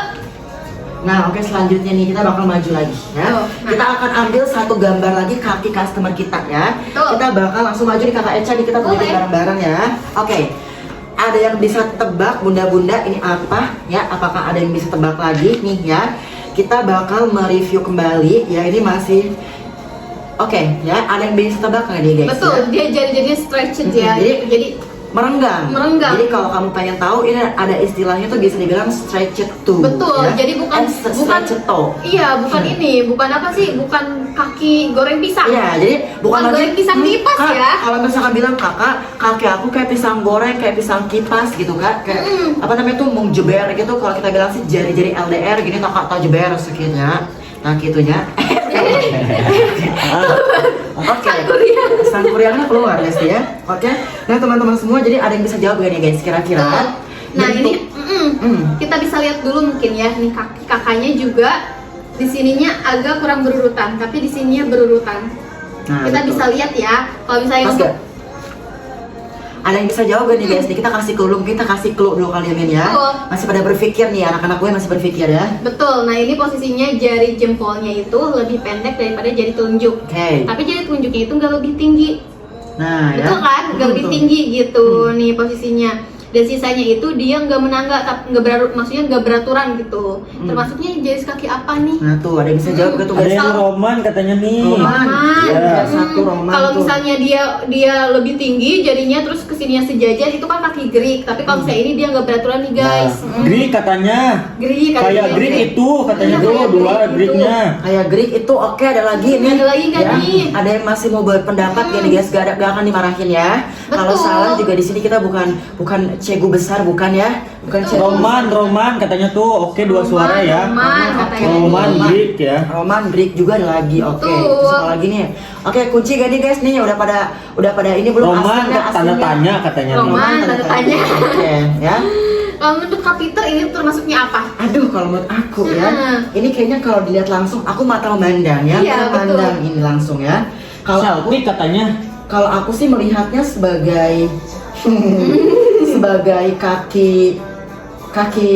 Nah, oke selanjutnya nih kita bakal maju lagi ya. Tuh, nah. Kita akan ambil satu gambar lagi kaki customer kita ya. Tuh. Kita bakal langsung maju di kakak Echa nih kita Boleh. beli bareng-bareng ya. Oke. Ada yang bisa tebak bunda-bunda ini apa ya? Apakah ada yang bisa tebak lagi nih ya? Kita bakal mereview kembali ya. Ini masih oke ya. Ada yang bisa tebak nggak nih guys? betul, Ya? dia jadinya stretched ya. Jadi- Jadi Merenggang. Merenggang. Jadi kalau kamu pengen tahu ini ada istilahnya tuh bisa dibilang stretched toe. betul. ya. Jadi bukan stretched toe. Iya, bukan ini, bukan apa sih? Bukan kaki goreng pisang. Iya, jadi bukan lagi goreng pisang kipas Kak, ya. Kalau misalkan bilang kakak, kaki aku kayak pisang goreng, kayak pisang kipas gitu kak, kayak apa namanya tuh mung jeber gitu. Kalau kita bilang sih jari-jari LDR gini tak jeber sekiannya. Nah gitunya. Oke. Sangkuriangnya keluar guys ya. Oke. Nah teman-teman semua, jadi ada yang bisa jawab gak nih guys kira-kira? Betul. Nah Bentuk- ini Hmm. kita bisa lihat dulu mungkin ya nih kaki kakaknya juga di sininya agak kurang berurutan, tapi di sininya berurutan. Nah, Kita betul. bisa lihat ya, kalau misalnya Pas untuk gak? Ada yang bisa jawab gak nih guys? Nih, kita kasih clue dulu kali ya Min ya. Betul. Masih pada berpikir nih anak-anak gue masih berpikir ya. betul. Nah ini posisinya jari jempolnya itu lebih pendek daripada jari telunjuk. Oke. Tapi jari telunjuknya itu nggak lebih tinggi, Nah, betul ya. kan? Nggak lebih Betul. tinggi gitu nih posisinya. Dan sisanya itu dia nggak menangga, tapi maksudnya nggak beraturan gitu. Termasuknya jari kaki apa nih? Nah tuh ada yang bisa jawab gak tuh Ada guys? yang Roman katanya nih. Roman. Roman. Ya, satu Roman Kalau tuh. misalnya dia lebih tinggi jadinya terus kesininya sejajar itu kan kaki Greek. Tapi kalau misalnya ini dia nggak beraturan nih guys. Nah, Greek katanya. Greek Kayak Greek itu katanya Iya, tuh kayak dua Greek itu. Greeknya. Kayak Greek itu oke, ada lagi nih. Ada lagi nggak Ya, nih? Ada yang masih mau berpendapat ya nih guys, gak akan dimarahin ya. Kalau Betul. salah juga di sini kita bukan cegu besar bukan ya. Bukan cegu Roman katanya tuh oke dua suara ya. Roman katanya. Roman nih. Greek ya. Roman Greek juga ada lagi. Oke. Betul. Terus apa lagi nih? Oke, kunci gak nih guys nih? Udah pada ini belum Roman aslinya, tanda aslinya. tanya katanya nih. Roman tanda tanya. Oke, ya. Kalau menurut Kapiter ini termasuknya apa? Aduh, kalau menurut aku ya, Nah. ini kayaknya kalau dilihat langsung, aku mata memandang ya, Iya, mata memandang betul. ini langsung ya. Kalau aku, Celtic katanya. kalau aku sih melihatnya sebagai sebagai kaki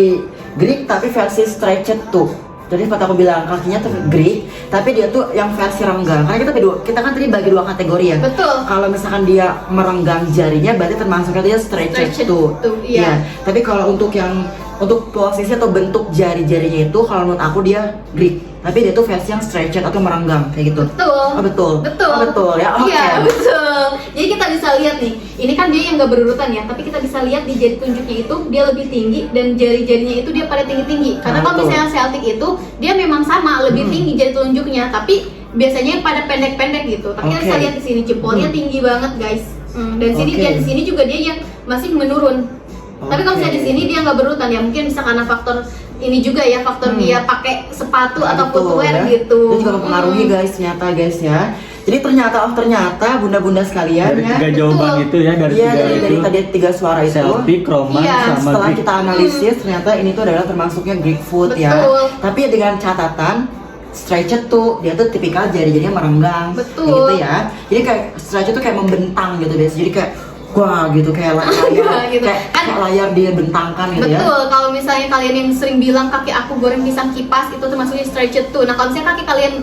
Greek tapi versi stretched tuh. Jadi seperti aku bilang kakinya tuh Greek, tapi dia tuh yang versi renggang. Karena kita kan tadi bagi dua kategori ya. Betul. Kalau misalkan dia merenggang jarinya, berarti termasuknya dia stretched Stretched tuh. tuh, iya. Tapi kalau untuk yang untuk posisi atau bentuk jari-jarinya itu kalau menurut aku dia Greek, tapi dia tuh versi yang stretched atau merenggang kayak gitu. Betul. Oh betul. Betul. Oh, betul ya. Oke. Iya, betul. Jadi kita bisa lihat nih, ini kan dia yang nggak berurutan ya, tapi kita bisa lihat di jari tunjuknya itu dia lebih tinggi dan jari-jarinya itu dia pada tinggi-tinggi. Karena kalau betul. misalnya Celtic itu dia memang sama lebih tinggi jari telunjuknya, tapi biasanya pada pendek-pendek gitu. Tapi kita bisa Oke. lihat di sini jempolnya tinggi banget guys. Dan sini Oke. dia di sini juga dia yang masih menurun. Tapi kalau misalnya di Oke. sini dia nggak berurutan ya, mungkin bisa karena faktor ini juga ya, faktor dia pakai sepatu atau Betul, footwear ya. gitu. Itu juga mempengaruhi guys, ternyata guys ya. Jadi ternyata bunda-bunda sekalian Dari ya. 3 jawaban Betul. itu ya, dari Iya, 3 dari itu. tadi 3 suara itu. Celtic, Roman, Iya, sama Setelah Greek. kita analisis ternyata ini tuh adalah termasuknya Greek food ya. Betul. Tapi dengan catatan stretched tuh dia tuh tipikal jari-jarinya merenggang. Betul. Gitu ya. Jadi kayak stretched tuh kayak membentang gitu guys. Jadi kayak wah gitu kayak layar Gitu. kayak layar dia bentangkan gitu ya. Betul, kalau misalnya kalian yang sering bilang kaki aku goreng pisang kipas itu termasuknya stretched tuh. Nah kalau misalnya kaki kalian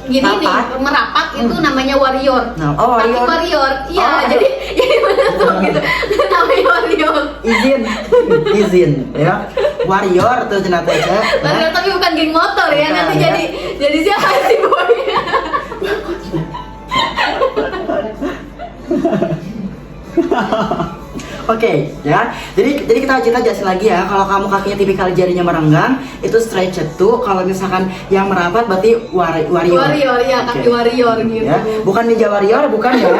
gini Rapat. nih, merapat itu namanya warrior. Nah, oh, Kaki warrior. warrior, iya. Oh. Jadi mana tuh gitu, namanya warrior. izin ya. Warrior tuh ternyata ya. Warrior tapi bukan geng motor ya. Bukan, Nanti ya. jadi siapa sih boy? Oke, ya. Jadi kita jelasin lagi ya. Kalau kamu kakinya tipikal jarinya merenggang, itu stretched tuh. Kalau misalkan yang merapat berarti warrior. Warrior ya, kaki Oke. warrior gitu. Ya, bukan ninja warrior, bukan ya.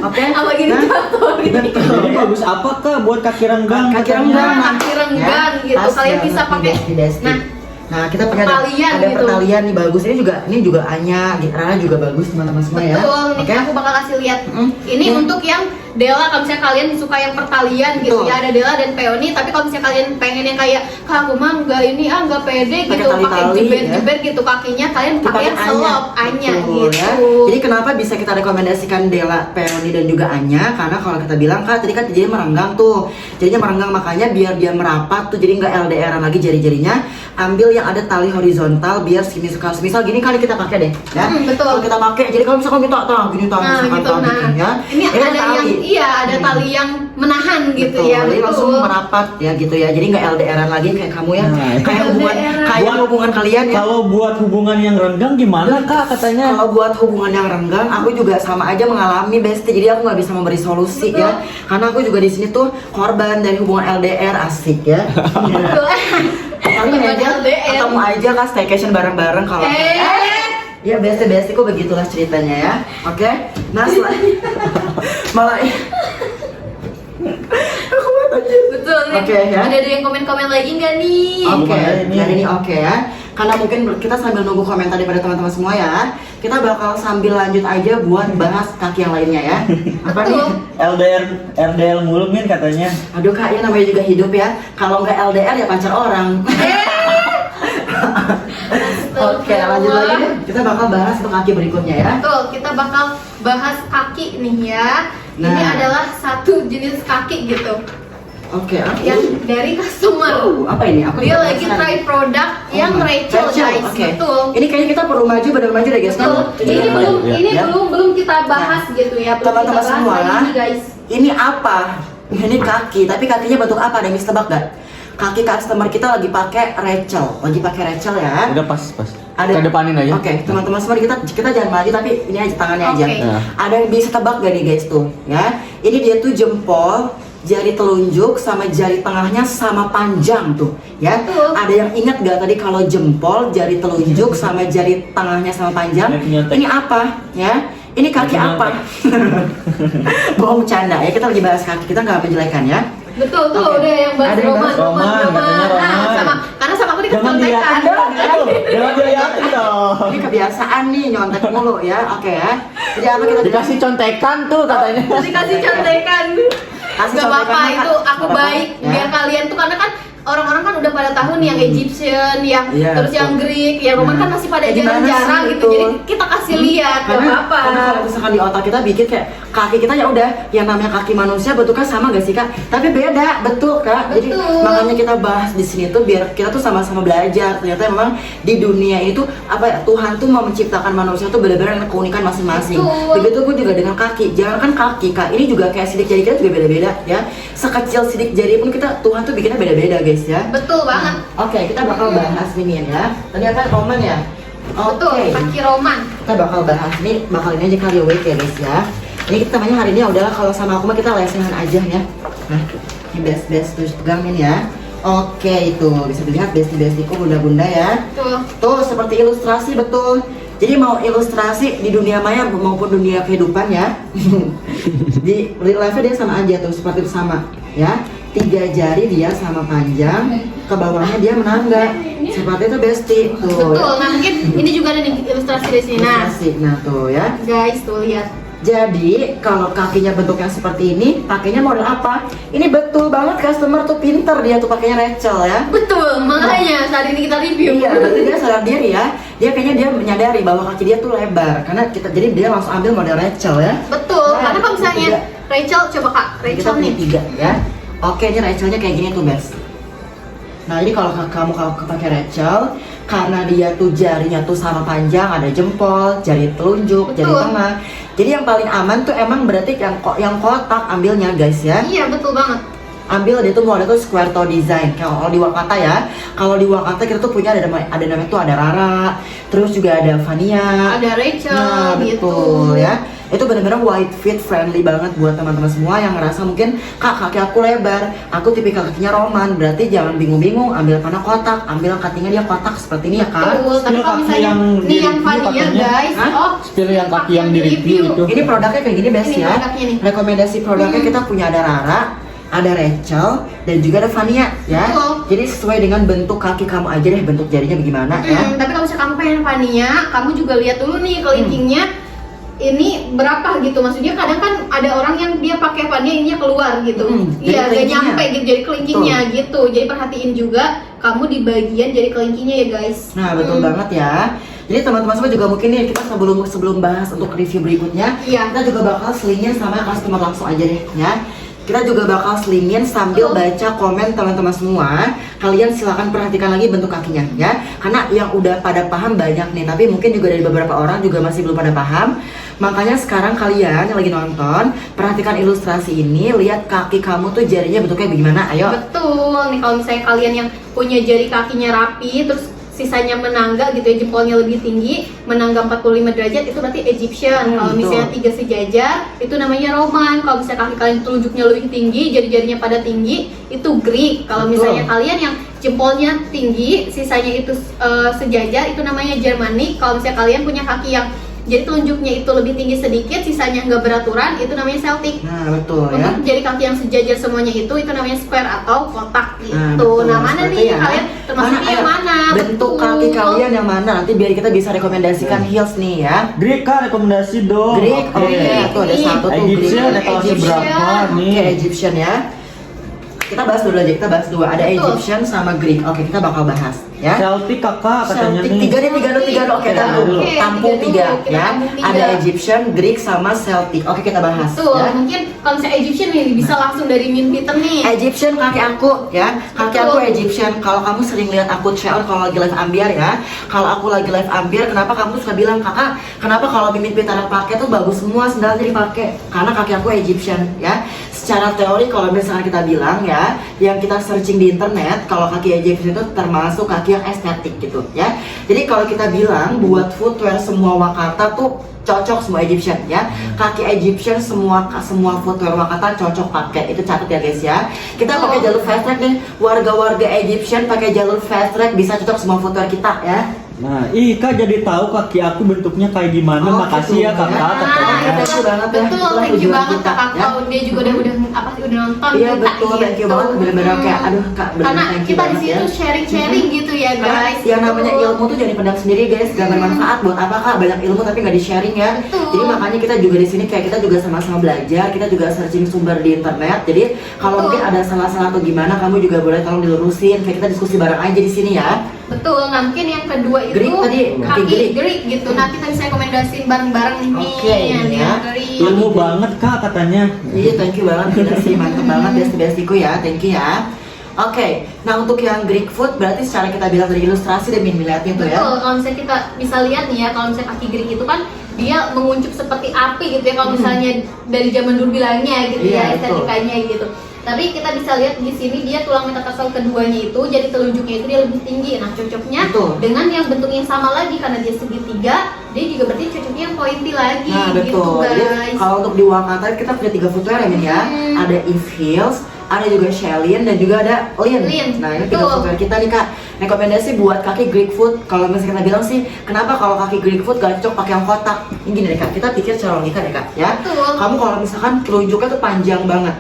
Oke. Apa gini Nah, jatuh nih? betul. Jadi bagus apa kah buat kaki renggang? Kaki katanya? renggang. Nah, kaki renggang Ya, gitu. tas Kalian banget bisa nih, pakai. Desti. Nah, kita punya Pertalian ada gitu. pertalian nih bagus. Ini juga Anya, Rana juga bagus teman-teman semua ya. Betul, nih Oke. aku bakal kasih lihat. Ini Hmm. untuk yang Dela, kalau misalnya kalian suka yang pertalian gitu Betul. ya, ada Dela dan Peony. Tapi kalau misalnya kalian pengen yang kayak, Kak aku mah nggak ini nggak pede Pakai gitu, pakai tali-tali, jebet-jebet gitu kakinya, kalian pakai yang selop Anya Betul, gitu. ya. Jadi kenapa bisa kita rekomendasikan Dela, Peony dan juga Anya? Karena kalau kita bilang Kak, tadi kan jadinya merenggang tuh. Jadinya merenggang, makanya biar dia merapat tuh jadi nggak LDR lagi jari-jarinya. Ambil yang ada tali horizontal biar misal gini kali kita pakai deh ya. Betul. Kalau kita pakai, jadi kalau misalkan kita gini Nah misalkan gitu, tang, nah gitu, ya. ini kan ada yang ada tali yang menahan gitu Betul, ya. jadi langsung Betul. merapat ya gitu ya. Jadi nggak LDR lagi kayak kamu ya. Nah, Kayak hubungan kalian ya. Kalau buat hubungan yang renggang gimana kak katanya? Kalau buat hubungan yang renggang, aku juga sama aja mengalami Besti. Jadi aku nggak bisa memberi solusi Betul. ya. Karena aku juga di sini tuh korban dari hubungan LDR, asik ya. Betul. Kalian Hubungan aja LDR. atau mau aja kan staycation bareng-bareng kalau. Ya Besti kok begitulah ceritanya ya. Oke. Nah setelah malah aku buat aja. Betul nih. Oke, ya. Ada yang komen-komen lagi nggak nih? Oke, Lumayan ini. jadi ini oke ya. Karena mungkin kita sambil nunggu komentar daripada teman-teman semua ya. Kita bakal sambil lanjut aja buat bahas kaki yang lainnya ya. Apa nih? LDR LDR mulu Min katanya. Aduh kak, ya namanya juga hidup ya. Kalau nggak LDR ya pacar orang. Oke, lanjut lagi deh. Kita bakal bahas untuk kaki berikutnya ya. Betul, kita bakal bahas kaki nih ya. Ini Nah. adalah satu jenis kaki gitu Oke, aku. yang dari customer. Apa ini? Aku Dia juga lagi penasaran. try produk yang Rachel guys. Oke. Betul. Ini kayaknya kita perlu maju, benar maju deh guys. Betul. Ini Ya, belum ya, ini ya. belum kita bahas gitu ya. Belum Teman-teman kita bahas semua, lagi nih, guys. ini apa? Ini kaki, tapi kakinya bentuk apa? Ada yang bisa tebak gak? Kaki customer kita lagi pakai Rachel ya. Udah pas. Ada Kedepanin aja. Oke, teman-teman semua kita jangan maju tapi ini aja tangannya aja. Oke. Ya. Ada yang bisa tebak gak nih guys tuh? Ya, ini dia tuh jempol, jari telunjuk sama jari tengahnya sama panjang tuh, ya. Betul. Ada yang ingat gak tadi kalau jempol, jari telunjuk sama jari tengahnya sama panjang? Nyontek. Ini apa? Ya, ini kaki Nyontek. apa? Bohong canda ya, kita lagi bahas kaki, kita nggak menjelekan ya. Betul tuh Oke. udah yang bahas Ada yang Roman, bahas Roman, katanya Nah, Roman. sama karena sama aku Jangan dicontekan. dilihatin. Jangan dilihatin dong. Ini kebiasaan nih nyontek mulu ya, oke ya. Jadi apa kita Dikasih contekan tuh katanya. Dikasih contekan. Kasih Gak apa-apa contekan, itu Kak. aku Gak apa-apa, baik ya. biar kalian tuh karena kan orang-orang kan udah pada tahu nih yang Egyptian, yang Iya, terus yang betul. Greek, yang Roman Nah, kan masih pada kayak gimana jarang-jarang sih, gitu. betul. Jadi kita kasih lihat, gak apa-apa. Karena kalau misalkan di otak kita bikin kayak kaki kita ya udah yang namanya kaki manusia bentuknya sama gak sih kak? Tapi beda, betul kak. Jadi Betul. makanya kita bahas di sini tuh biar kita tuh sama-sama belajar. Ternyata memang di dunia itu apa ya, Tuhan tuh mau menciptakan manusia tuh benar-benar dengan keunikan masing-masing. Betul. Begitu pun juga dengan kaki. Jangankan kaki kak, ini juga kayak sidik jari kita juga beda-beda ya. Sekecil sidik jari pun kita Tuhan tuh bikinnya beda-beda guys guys ya. Betul banget. Oke, kita bakal bahas nih Min ya. Tadi apa Roman ya? Betul, kaki Roman. Kita bakal bahas nih, bakal ini aja kali weight ya guys ya. Ini kita temanya hari ini adalah kalau sama aku mah kita lesehan aja ya. Nah, ini best tuh pegang Min ya. Oke, itu bisa dilihat besti-bestiku bunda-bunda ya. Tuh. Tuh seperti ilustrasi betul. Jadi mau ilustrasi di dunia maya maupun dunia kehidupan ya. Di real life dia sama aja tuh, seperti itu sama ya. 3 jari dia sama panjang, ke bawahnya dia menangga. Seperti itu besti tuh. Betul. Nah, mungkin ini juga ada nih ilustrasi di sini. Nah tuh ya. Guys, tuh lihat. Jadi kalau kakinya bentuknya seperti ini, pakainya model apa? Ini betul banget customer tuh pinter dia tuh pakainya Rachel ya. Betul, makanya saat ini kita review. Iya, berarti dia sadar diri ya. Dia kayaknya dia menyadari bahwa kaki dia tuh lebar karena jadi dia langsung ambil model Rachel ya. Betul, Nah, karena kalau misalnya tiga. Rachel, coba Kak, Kita Rachel punya nih. 3 ya. Oke, ini Rachelnya kayak gini tuh, Bes. Nah, jadi kalau kamu pakai Rachel, karena dia tuh jarinya tuh sama panjang, ada jempol, jari telunjuk, jari Betul. tengah. Jadi yang paling aman tuh emang berarti yang kotak ambilnya, guys ya. Iya, betul banget. Ambil dia tuh model tuh square toe design. Kalau di Wakata ya, kalau di Wakata kita tuh punya ada namanya tuh ada Rara, terus juga ada Vania, Ada Rachel nah, gitu. betul ya. Itu benar-benar wide fit friendly banget buat teman-teman semua yang ngerasa mungkin kaki aku lebar, aku tipikal kakinya Roman, berarti jangan bingung-bingung, ambil panah kotak, ambil cuttingnya dia kotak seperti ini ya kan. Betul, tapi Spill kalau kaki misalnya yang nih yang di-review Vania katanya. guys, Hah? oh Spill yang kaki yang di-review itu. Ini produknya kayak gini Bes Ini ya. produknya nih. Rekomendasi produknya kita punya ada Rara, ada Rachel, dan juga ada Vania ya. Betul. Jadi sesuai dengan bentuk kaki kamu aja deh, bentuk jarinya bagaimana ya. Tapi kalau misalnya kamu pengen Vania, kamu juga lihat dulu nih kelingkingnya ini berapa gitu. Maksudnya kadang kan ada orang yang dia pakai Vania ininya keluar gitu. Jadi Iya, gak kelingkingnya. nyampe gitu jadi kelingkingnya gitu. Jadi perhatiin juga kamu di bagian jadi kelingkingnya ya guys. Nah betul banget ya. Jadi teman-teman semua juga mungkin nih kita sebelum bahas untuk review berikutnya, Iya. kita juga bakal selingin sama customer langsung aja deh ya. Kita juga bakal selingin sambil baca komen teman-teman semua. Kalian silakan perhatikan lagi bentuk kakinya ya. Karena yang udah pada paham banyak nih, tapi mungkin juga dari beberapa orang juga masih belum pada paham. Makanya sekarang kalian yang lagi nonton, perhatikan ilustrasi ini, lihat kaki kamu tuh jarinya bentuknya bagaimana. Ayo. Betul nih, kalau misalnya kalian yang punya jari kakinya rapi terus sisanya menangga gitu ya, jempolnya lebih tinggi, menangga 45 derajat, itu berarti Egyptian. Kalau betul. misalnya 3 sejajar itu namanya Roman. Kalau misalnya kaki kalian telunjuknya lebih tinggi, jari-jarinya pada tinggi, itu Greek. Kalau Betul. misalnya kalian yang jempolnya tinggi, sisanya itu sejajar, itu namanya Germanic. Kalau misalnya kalian punya kaki yang jadi telunjuknya itu lebih tinggi sedikit, sisanya nggak beraturan, itu namanya Celtic. Nah betul ya. Untuk jari kaki yang sejajar semuanya itu namanya square atau kotak gitu. betul. Nah, mana Seperti nih ya. kalian termasuknya Ayo, yang mana? bentuk Betul. kaki kalian yang mana? Nanti biar kita bisa rekomendasikan heels nih ya. Greek Kak, rekomendasi dong. Greek, Oke. oke, tuh ada Nih, satu tuh Egyptian Greek. ada kelas Egyptian. berapa nih? Oke, Egyptian ya. Kita bahas dulu aja, kita bahas dua. Ada Betul. Egyptian sama Greek. Oke, kita bakal bahas ya. Celtic kakak katanya Celtic nih. tiga deh. Oke, Oke, tampung dulu. tampung Oke, tiga kita ya. tampung tiga. Ada Egyptian, Greek sama Celtic. Oke, kita bahas Betul, ya. mungkin kalau misalnya Egyptian nih bisa langsung dari Min Peter nih. Egyptian kaki aku ya, kaki Betul. aku Egyptian. Kalau kamu sering lihat aku share kalau lagi live ambiar ya, kalau aku lagi live ambiar, kenapa kamu tuh suka bilang kakak, kenapa kalau Mimin Pitara pakai tuh bagus semua sendalnya dipakai? Karena kaki aku Egyptian ya. Secara teori kalau misalnya kita bilang ya, yang kita searching di internet, kalau kaki Egyptian itu termasuk kaki yang estetik gitu ya. Jadi kalau kita bilang buat footwear semua Wakata tuh cocok semua Egyptian ya. Kaki Egyptian semua footwear Wakata cocok pakai. Itu catat ya guys ya. Kita pakai jalur fast track nih. Warga-warga Egyptian pakai jalur fast track bisa cocok semua footwear kita ya. Nah, Kak jadi tahu kaki aku bentuknya kayak gimana. Oh, Makasih ya gitu, kakak ya. katanya. Thank you banget ya. Betul, Itulah thank you tujuan banget kita, kakak. ya. Dia juga udah apa sih udah nonton Iya kita betul, thank you banget. Bener-bener kayak aduh kak, bener Karena thank you kita di banget sini ya. tuh sharing-sharing gitu ya Karena guys. yang namanya Betul. ilmu tuh jadi pendam sendiri guys, gak bermanfaat buat apa kak? Banyak ilmu tapi nggak di sharing ya. Betul. Jadi makanya kita juga di sini kayak kita juga sama-sama belajar, kita juga searching sumber di internet. Jadi kalau Betul. mungkin ada salah-salah atau gimana, kamu juga boleh tolong dilurusin. Kayak kita diskusi bareng aja di sini ya. Betul, nah mungkin yang kedua itu Greek tadi, kaki Greek. Greek gitu. Nah kita bisa rekomendasiin bareng-bareng nih. Oke, yang ya. Greek. Ilmu banget kak katanya. Iya, thank you banget, bener sih, mantep banget besti-bestiku ya, thank you ya. Oke, nah untuk yang Greek foot berarti secara kita bilang dari ilustrasi dan lihatnya tuh ya. Betul, kalau misalnya kita bisa lihat nih ya, kalau misalnya kaki Greek itu kan dia menguncup seperti api gitu ya kalau misalnya dari zaman dulu bilangnya gitu Iya, ya estetikanya gitu. Tapi kita bisa lihat di sini dia tulang metatarsal keduanya itu jadi telunjuknya itu dia lebih tinggi. Nah cocoknya Betul. dengan yang bentuknya sama lagi karena dia segitiga, dia juga berarti cocoknya yang pointy lagi Nah gitu betul. Jadi guys. kalau untuk di Wakata kita punya 3 footwear ya Min ya. Ada Eve Heels, ada juga Sheilin dan juga ada Lin. Lin, Nah ini 3 betul. footwear kita nih Kak. Rekomendasi buat kaki Greek foot. Kalau misalnya kita bilang sih, kenapa kalau kaki Greek foot gak cocok pakai yang kotak? Ini gini deh Kak, kita pikir secara logika deh Kak ya. Betul. Kamu kalau misalkan telunjuknya tuh panjang banget,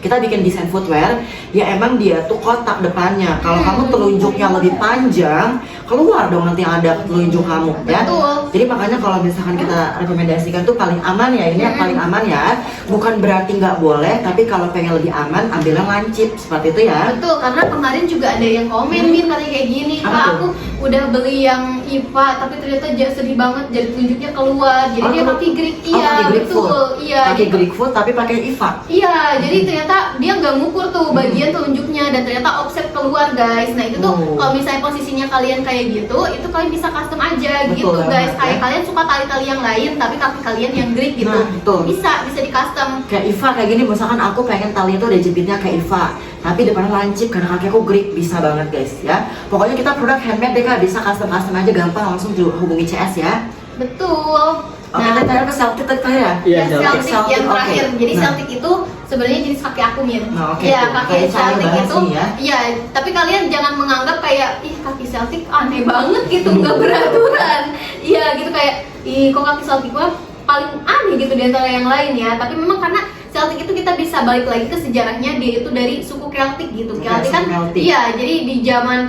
kita bikin desain footwear, ya emang dia tuh kotak depannya. Kalau kamu telunjuknya lebih panjang, keluar dong nanti yang ada telunjuk kamu, ya. Betul. Jadi makanya kalau misalkan kita rekomendasikan tuh paling aman ya, ini yang paling aman ya. Bukan berarti nggak boleh, tapi kalau pengen lebih aman, ambil yang lancip seperti itu ya. Betul, karena kemarin juga ada yang komen Min katanya kayak gini, Apa Kak tuh? aku udah beli yang IPA tapi ternyata sedih banget jadi tunjuknya keluar. Jadi Oh, dia kamu- pakai Greek, oh, iya pakai Greek betul, foot. iya. Pakai Jadi- Greek foot tapi pakai IFA. Iya, jadi ternyata dia nggak ngukur tuh bagian telunjuknya dan ternyata offset keluar guys. Nah itu tuh Oh. kalau misalnya posisinya kalian kayak gitu, itu kalian bisa custom aja Betul gitu banget, guys. Kayak ya. kalian suka tali-tali yang lain tapi kaki kalian yang Greek gitu. Nah, betul. Bisa di custom. Kayak IFA kayak gini, misalkan aku pengen tali itu ada jepitnya kayak IFA, tapi depannya lancip karena kaki aku Greek, bisa banget guys ya. Pokoknya kita produk handmade deh Kak, bisa custom aja gampang, langsung hubungi CS ya. Betul. Oke, tadi apa Celtic tadi ya? Iya, Ya, Celtic Celtic, yang oke. terakhir. Jadi Nah. Celtic itu sebenarnya jenis kaki aku Mir. Nah, oke, Iya, tuh. kaki Kayak cara Celtic bahas itu. nih ya. Iya, tapi kalian jangan menganggap kayak ih kaki Celtic aneh banget gitu, nggak beraturan. Iya, gitu kayak ih kok kaki Celtic gua paling aneh gitu di antara yang lain ya. Tapi memang karena Celtic itu kita bisa balik lagi ke sejarahnya, dia itu dari suku Celtic gitu. Oke, Celtic kan suku Celtic. iya, jadi di zaman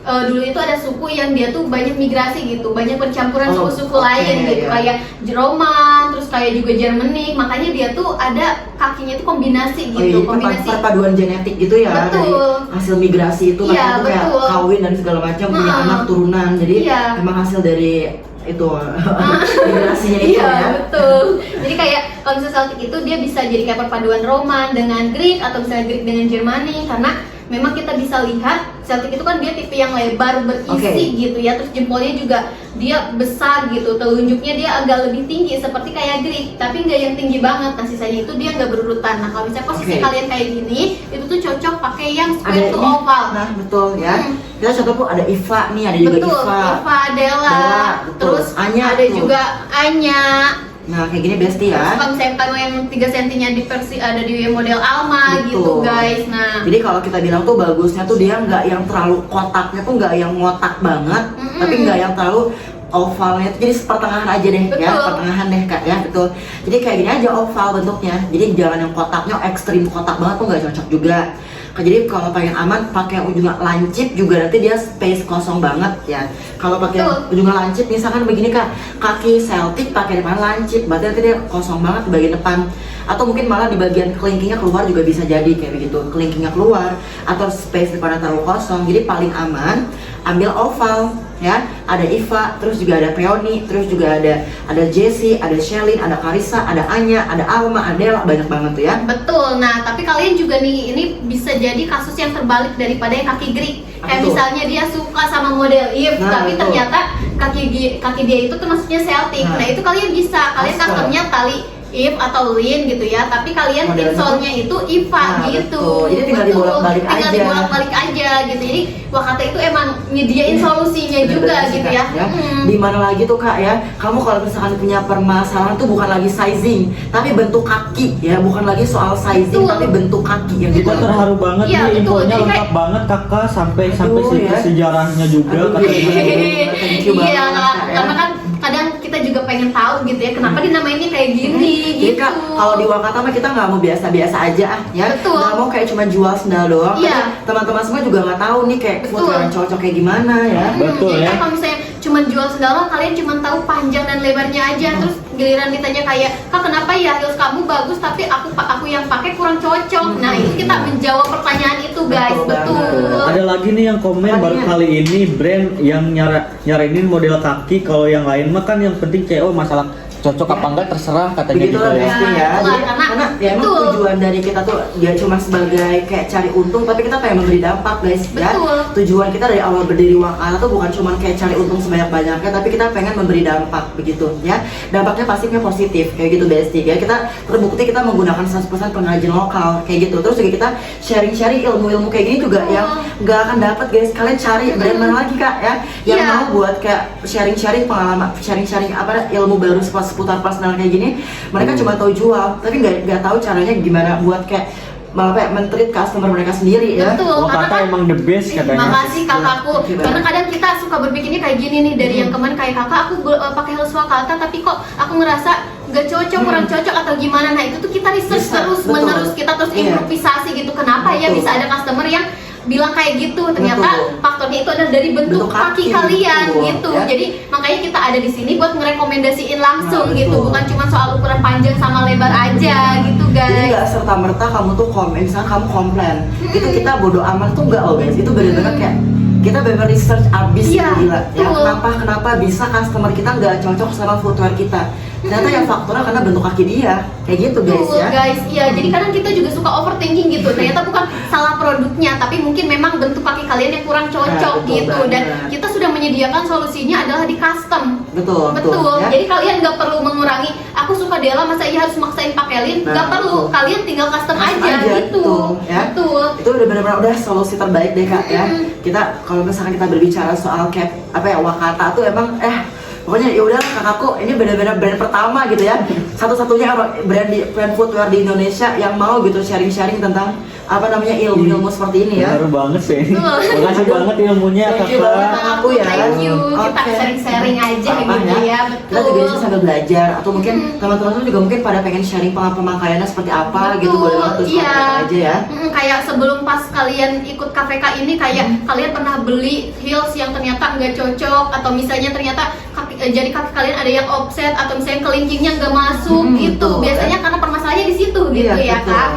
dulu itu ada suku yang dia tuh banyak migrasi gitu, banyak percampuran Oh, suku-suku oke, lain gitu, iya. kayak Jerman, terus kayak juga Jermanik, makanya dia tuh ada kakinya tuh kombinasi Oh, gitu, iya, kombinasi. perpaduan genetik gitu ya, Betul. dari hasil migrasi itu Iya, makanya tuh kayak betul. kawin dan segala macam punya Heeh. anak turunan, jadi Iya. emang hasil dari itu migrasinya itu Iya, ya. betul. Jadi kayak kalau misalnya Celtic itu dia bisa jadi kayak perpaduan Roman dengan Greek atau misalnya Greek dengan Jermani, karena memang kita bisa lihat Celtic itu kan dia tipe yang lebar berisi Oke. gitu ya, terus jempolnya juga dia besar gitu, telunjuknya dia agak lebih tinggi seperti kayak Greek, tapi nggak yang tinggi banget. Nah sisanya itu dia nggak berurutan. Nah kalau misalnya posisi Oke. kalian kayak gini, itu tuh cocok pakai yang Ada square to ini, oval. nah betul ya. Hmm. Kita contoh tuh ada Iva nih, ada juga Betul, Iva. Iva, Adela, Dela, betul. terus Anya ada tuh. juga Anya. Nah kayak gini besti ya. Kalau misalnya kamu yang 3 cm-nya di versi ada di model Alma Betul. gitu guys. Nah, Jadi kalau kita bilang tuh bagusnya tuh dia nggak yang terlalu kotaknya tuh nggak yang ngotak banget, Mm-mm. tapi nggak yang terlalu ovalnya tuh jadi pertengahan aja deh ya, Betul. pertengahan deh Kak ya, betul. Jadi kayak gini aja oval bentuknya. Jadi jangan yang kotaknya ekstrim kotak banget tuh nggak cocok juga. Jadi kalau pengen aman pakai yang ujungnya lancip juga nanti dia space kosong banget ya. Kalau pakai yang Betul. ujungnya lancip misalkan begini Kak, kaki Celtic pakai depan lancip, berarti nanti dia kosong banget di bagian depan. Atau mungkin malah di bagian kelingkingnya keluar juga bisa jadi kayak begitu, kelingkingnya keluar atau space depannya terlalu kosong. Jadi paling aman ambil oval ya. Ada Iva, terus juga ada Peony, terus juga ada Jessie, ada Sheilin, ada Carissa, ada Anya, ada Alma, Adela, banyak banget tuh ya. betul. Nah, tapi kalian juga nih ini bisa jadi kasus yang terbalik daripada yang kaki Greek. Kayak Betul. misalnya dia suka sama model Eve, Nah, tapi betul. ternyata kaki dia itu tuh maksudnya Celtic. Nah. Nah, itu kalian bisa, kalian Custom. customnya tali Eve atau Lin gitu ya, tapi kalian Modelnya insole-nya itu IVA Nah, gitu. betul. Jadi tinggal Betul. dibolak-balik Tinggal aja. dibolak-balik aja gitu. Jadi Wakata itu emang nyediain solusinya juga Bener-bener sih, gitu Kak, ya. Di mana lagi tuh Kak ya, kamu kalau misalkan punya permasalahan tuh bukan lagi sizing, tapi bentuk kaki ya, bukan lagi soal sizing, Betul. tapi bentuk kaki yang Kita gitu. terharu banget Iya, nih, betul. infonya Jadi lengkap kayak- banget kakak sampai Aduh, ya. sejarahnya juga Aduh, katanya. Thank you Iya, banget, Kak, ya. karena kan kadang kita juga pengen tahu gitu ya, kenapa dinamainnya kayak gini Jadi gitu. Kak, kalau di Wakata mah kita nggak mau biasa-biasa aja ya. Betul. Nggak mau kayak cuma jual sendal doang. Iya. Tapi teman-teman semua juga nggak tahu nih kayak Betul. footwear yang cocok kayak gimana ya. Betul Jadi ya. kan kalau misalnya cuma jual sendal mah kalian cuma tahu panjang dan lebarnya aja, terus giliran ditanya kayak Kak kenapa ya heels kamu bagus tapi aku yang pakai kurang cocok. Nah itu kita menjawab pertanyaan itu guys. Betul Betul. banget. Ada lagi nih yang komen Apa baru nih? kali ini brand yang nyaranin model kaki, kalau yang lain mah kan yang penting CEO masalah cocok apa enggak terserah katanya Begitu gitu lah ya. Besti ya. Itulah, Jadi, karena nanti karena ya emang Betul. tujuan dari kita tuh dia cuma sebagai kayak cari untung, tapi kita pengen memberi dampak guys ya. Betul. Tujuan kita dari awal berdiri Wakala tuh bukan cuma kayak cari untung sebanyak-banyaknya, tapi kita pengen memberi dampak begitu ya. Dampaknya pastinya positif kayak gitu Besti ya. Kita terbukti kita menggunakan 100% pengrajin lokal kayak gitu. Terus juga kita sharing-sharing ilmu-ilmu kayak gini juga yang nggak akan dapat guys. Kalian cari brand mana lagi Kak ya yang Iya. mau buat kayak sharing-sharing pengalaman, sharing-sharing apa ilmu baru seputar personal kayak gini. Mereka cuma tahu jual, tapi nggak tahu caranya gimana buat kayak apa ya, men-treat customer mereka sendiri ya. Betul. Oh, Karena kakak emang the best katanya. Makasih kakakku. Gimana? Karena kadang kita suka berpikirnya kayak gini nih dari yang kemarin kayak kakak aku pakai Heels Wakala tapi kok aku ngerasa gak cocok, kurang cocok atau gimana. Nah, itu tuh kita research Bisa, terus betul. menerus, kita terus Iya. improvisasi gitu. Kenapa ya Betul. bisa ada customer yang bilang kayak gitu? Ternyata Betul. faktornya itu adalah dari bentuk Bentuk kaki kaki, kalian betul, gitu. ya. Jadi makanya kita ada di sini buat ngerekomendasiin langsung Nah, gitu, betul. bukan cuma soal ukuran panjang sama lebar aja gitu Jadi guys. nggak serta merta kamu tuh komen, misalnya kamu komplain, itu kita bodo amat tuh nggak loh guys. Itu benar-benar kayak kita benar research abis Iya, gitu, gila. Ya betul. kenapa bisa customer kita nggak cocok sama footwear kita? Ternyata yang faktornya karena bentuk kaki dia, kayak gitu guys Betul, ya. guys, iya. Jadi kadang kita juga suka overthinking gitu. Ternyata bukan salah produknya, tapi mungkin memang bentuk kaki kalian yang kurang cocok Nah, betul gitu. Dan banget. kita sudah menyediakan solusinya adalah di custom. Betul, Betul. ya. Jadi kalian nggak perlu mengurangi. Aku suka Della, masa iya harus maksain pakai lin? Nah, Nggak perlu. betul. Kalian tinggal custom Custom aja, aja, gitu. betul, ya. Betul. Itu udah benar-benar udah solusi terbaik deh Kak ya. Kita kalau misalkan kita berbicara soal cap apa ya Wakata tuh emang pokoknya ya udah kakakku ini benar-benar brand pertama gitu ya. Satu-satunya brand footwear di Indonesia yang mau gitu sharing-sharing tentang apa namanya ilmu-ilmu seperti ini ya. Benar banget sih. Betul. Makasih banget ilmunya Thank you banget, kakak. Kak. Aku ya. Thank you. Kita Oke. sharing-sharing aja Apa gitu ya. Kita juga bisa Betul. sambil belajar atau mungkin teman-teman juga mungkin pada pengen sharing pemakaiannya seperti apa gitu, Betul, boleh banget tuh iya. komen aja ya. Kayak sebelum pas kalian ikut KVK ini kayak kalian pernah beli heels yang ternyata nggak cocok atau misalnya ternyata jari kaki kalian ada yang offset atau misalnya kelingkingnya nggak masuk gitu. Betul. Biasanya karena permasalahannya di situ gitu Iya, ya betul. Kak.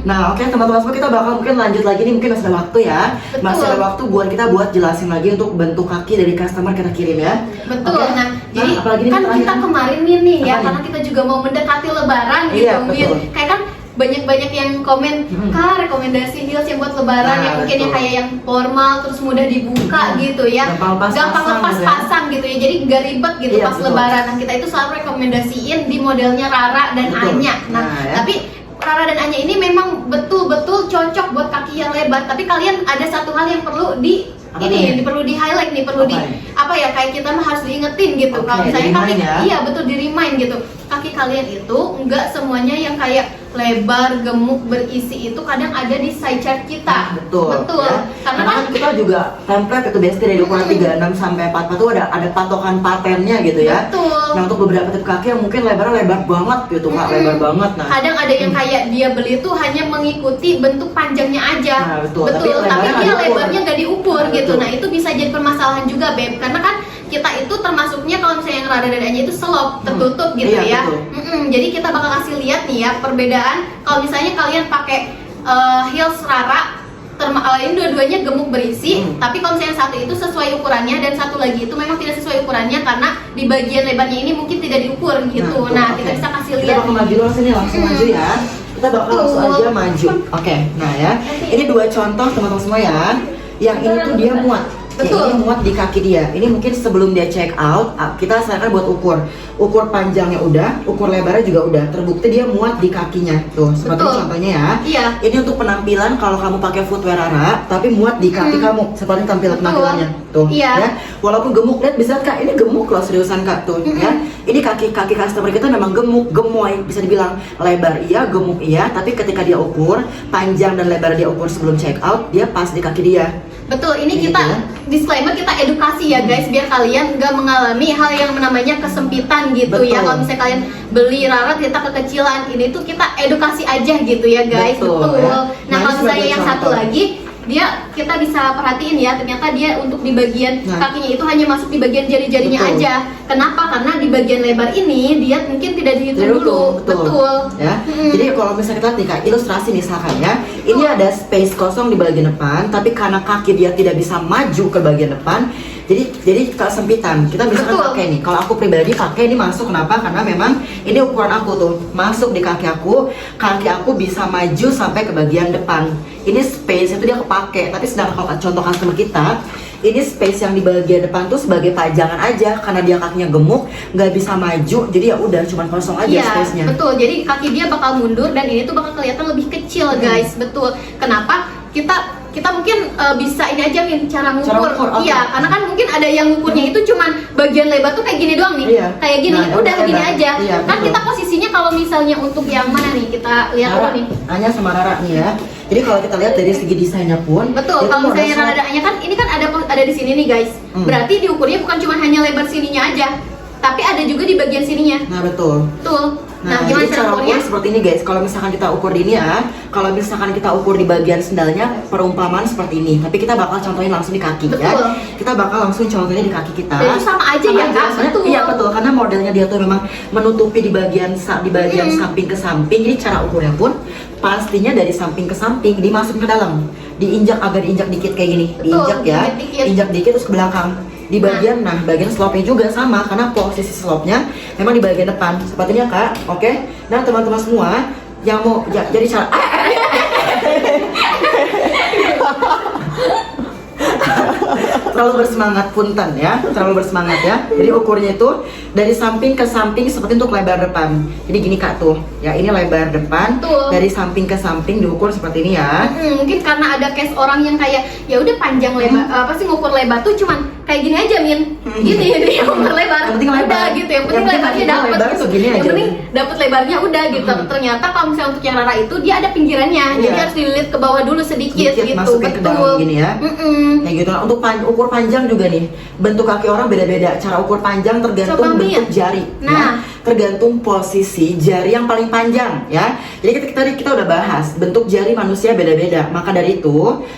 Nah, oke teman-teman semua, kita bakal mungkin lanjut lagi nih, mungkin masih ada waktu ya. Betul. Masih ada waktu buat kita buat jelasin lagi untuk bentuk kaki dari customer kita kirim ya. Betul. Oke? Nah, jadi apalagi nih kan terakhir. kita kemarin nih ya, Apa nih? karena kita juga mau mendekati Lebaran Iya, gitu, Min. betul. Kayak kan banyak yang komen, Kak rekomendasi heels yang buat Lebaran Nah, yang mungkin yang betul. kayak yang formal terus mudah dibuka gitu ya, Gampang lepas gampang pasang lepas gitu ya. pasang gitu ya, jadi nggak ribet gitu Iya, pas betul. Lebaran. Nah kita itu selalu rekomendasiin di modelnya Rara dan Betul. Anya. Nah, Nah, ya. tapi Rara dan Anya ini memang betul-betul cocok buat kaki yang lebar. Tapi kalian ada satu hal yang perlu Apa tuh? perlu di highlight nih, perlu Apa di nih? apa ya, kayak kita mah harus diingetin gitu. Oke, Kalau misalnya kaki, di-remind ya. iya betul, di remind gitu. Kaki kalian itu enggak semuanya yang kayak lebar, gemuk, berisi, itu kadang ada di side chart kita. Betul. Ya. Karena Karena kan kan kita juga template itu besti dari ukuran 36 sampai 44 tuh ada patokan patennya gitu ya. betul. Nah, untuk beberapa tipe kaki yang mungkin lebarnya lebar banget gitu Kak, lebar banget. Nah, Kadang ada yang kayak dia beli tuh hanya mengikuti bentuk panjangnya aja. Nah, betul. Tapi Tapi lebarnya nggak dia diukur. lebarnya nggak diukur Nah, gitu. betul. Nah, itu bisa jadi permasalahan juga, Beb. Karena kan kita itu termasuknya kalau misalnya yang rada dadanya itu selop, tertutup gitu Iya, ya. betul. Jadi kita bakal kasih lihat nih ya perbedaan kalau misalnya kalian pakai heels Rara ini dua-duanya gemuk berisi, tapi kalau misalnya satu itu sesuai ukurannya dan satu lagi itu memang tidak sesuai ukurannya karena di bagian lebarnya ini mungkin tidak diukur gitu. betul. Nah, Oke. kita bisa kasih Kita lihat bakal maju dulu sini, langsung maju ya. Kita bakal Betul. langsung aja maju. Oke, nah ya. Ini dua contoh teman-teman semua ya. Yang ini tuh dia muat. Betul. Ini muat di kaki dia. Ini mungkin sebelum dia check out, kita sarankan buat ukur panjangnya udah, ukur lebarnya juga udah. Terbukti dia muat di kakinya. Tuh, seperti Betul. contohnya ya. Iya. Ini untuk penampilan kalau kamu pakai footwear Rara, tapi muat di kaki kamu, seperti penampilannya. Tuh, Iya. ya. Walaupun gemuk, lihat bisa Kak, ini gemuk loh seriusan Kak tuh, ya. Ini kaki customer kita memang gemuk, gemoy, bisa dibilang lebar iya, gemuk iya, tapi ketika dia ukur, panjang dan lebar dia ukur sebelum check out, dia pas di kaki dia. Betul, ini Gitu kita ya. disclaimer, kita edukasi ya guys, biar kalian nggak mengalami hal yang namanya kesempitan gitu ya. Betul. Kalau misalnya kalian beli Rara kita kekecilan, ini tuh kita edukasi aja gitu ya guys. Betul, ya. Nah, Nah, kalau ini misalnya sebagai yang satu contoh. lagi, kita bisa perhatiin ya, ternyata dia untuk di bagian Nah. kakinya itu hanya masuk di bagian jari-jarinya Betul. aja. Kenapa? Karena di bagian lebar ini dia mungkin tidak dihitung dulu. Betul. Ya. Jadi kalau misalnya kita lihat Kak, ilustrasi misalkan ya, ini ada space kosong di bagian depan, tapi karena kaki dia tidak bisa maju ke bagian depan, Jadi kesempitan kita bisa Betul. pakai nih. Kalau aku pribadi pakai ini masuk, kenapa? Karena memang ini ukuran aku tuh masuk di kaki aku bisa maju sampai ke bagian depan. Ini space itu dia kepake. Tapi sedangkan kalau contoh customer kita, ini space yang di bagian depan tuh sebagai pajangan aja karena dia kakinya gemuk, nggak bisa maju, jadi ya udah cuman kosong aja Iya, space-nya. betul. Jadi kaki dia bakal mundur dan ini tuh bakal kelihatan lebih kecil, guys. Betul. Kenapa? Kita mungkin bisa ini aja nih cara ngukur. ngukur, oke. Iya, karena kan mungkin ada yang ngukurnya itu cuman bagian lebar tuh kayak gini doang nih. Iya. Kayak gini, Nah, udah gini lebar. aja. Iya, Kan betul. kita posisinya kalau misalnya untuk yang mana nih? Kita lihat dulu nih. Anya sama Rara nih ya. Jadi kalau kita lihat dari segi desainnya pun, Betul, itu kalau model misalnya slot. radanya kan ini kan ada di sini nih, guys. Berarti diukurnya bukan cuma hanya lebar sininya aja, tapi ada juga di bagian sininya. Nah betul. Betul. Nah, Gimana jadi cara cara ukurnya? ukur seperti ini guys. Kalau misalkan kita ukur di ini ya, kalau misalkan kita ukur di bagian sendalnya, perumpamaan seperti ini. Tapi kita bakal contohin langsung di kaki Betul. ya. Kita bakal langsung contohin di kaki kita. Dan itu sama aja ya, Kak? Soalnya- Betul. Iya betul, karena modelnya dia tuh memang menutupi di bagian samping ke samping. Jadi cara ukurnya pun pastinya dari samping ke samping, dimasukin ke dalam, diinjak agak diinjak dikit kayak gini, Betul, diinjak ya, dikit-dikit. injak dikit terus ke belakang. Di bagian bagian slope-nya juga sama karena posisi slope-nya memang di bagian depan. Sepertinya Kak, oke? Dan teman-teman semua yang mau jadi cara terlalu bersemangat punten ya, terlalu bersemangat ya. Jadi ukurnya itu dari samping ke samping seperti untuk lebar depan. Jadi gini Kak tuh, ya ini lebar depan. Betul. Dari samping ke samping diukur seperti ini ya. Mungkin karena ada case orang yang kayak ya udah panjang lebar, apa sih ngukur lebar tuh cuman kayak gini aja, Min. Gini dia ngukur lebar. Yang penting lebar. Udah gitu, yang penting Yang penting lebarnya lebar dapat gitu. segini Yang aja. penting dapat lebarnya udah gitu. Ternyata kalau misalnya untuk yang Rara itu dia ada pinggirannya. Jadi Iya. harus dililit ke bawah dulu sedikit gitu. Masukin ke dalam gini ya. Kayak gitu. Nah, untuk ukur panjang juga nih. Bentuk kaki orang beda-beda. Cara ukur panjang tergantung Coba, Min. bentuk jari. Nah. Ya. Tergantung posisi jari yang paling panjang ya. Jadi tadi kita udah bahas bentuk jari manusia beda-beda. Maka dari itu,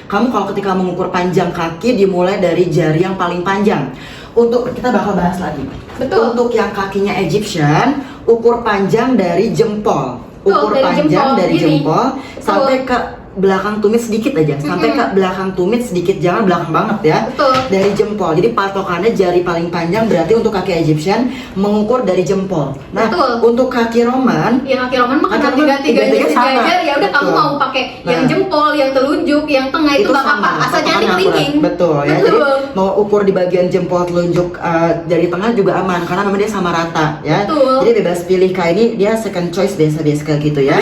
kamu kalau ketika mengukur panjang kaki dimulai dari jari yang paling panjang. Untuk kita bakal bahas lagi. Betul. Untuk yang kakinya Egyptian, ukur panjang dari jempol. Tuh, Ukur dari panjang jempol, dari gini. jempol Betul. sampai ke belakang tumit sedikit aja, sampai ke belakang tumit sedikit, jangan belakang banget ya. Betul. Dari jempol. Jadi patokannya jari paling panjang berarti untuk kaki Egyptian mengukur dari jempol. Nah, Betul. untuk kaki Roman Ya kaki Roman mah Kaki karena Roman tiga-tiganya tiga-tiga sama. sejajar, ya udah kamu Betul. mau pakai yang Nah. jempol, yang telunjuk, yang tengah itu gak apa-apa, asal jangan patokannya kelingking. akurat. Betul ya. Jadi Betul. mau ukur di bagian jempol telunjuk dari tengah juga aman karena memang dia sama rata ya. Betul. Jadi bebas pilih, kayak ini dia second choice biasa gitu ya.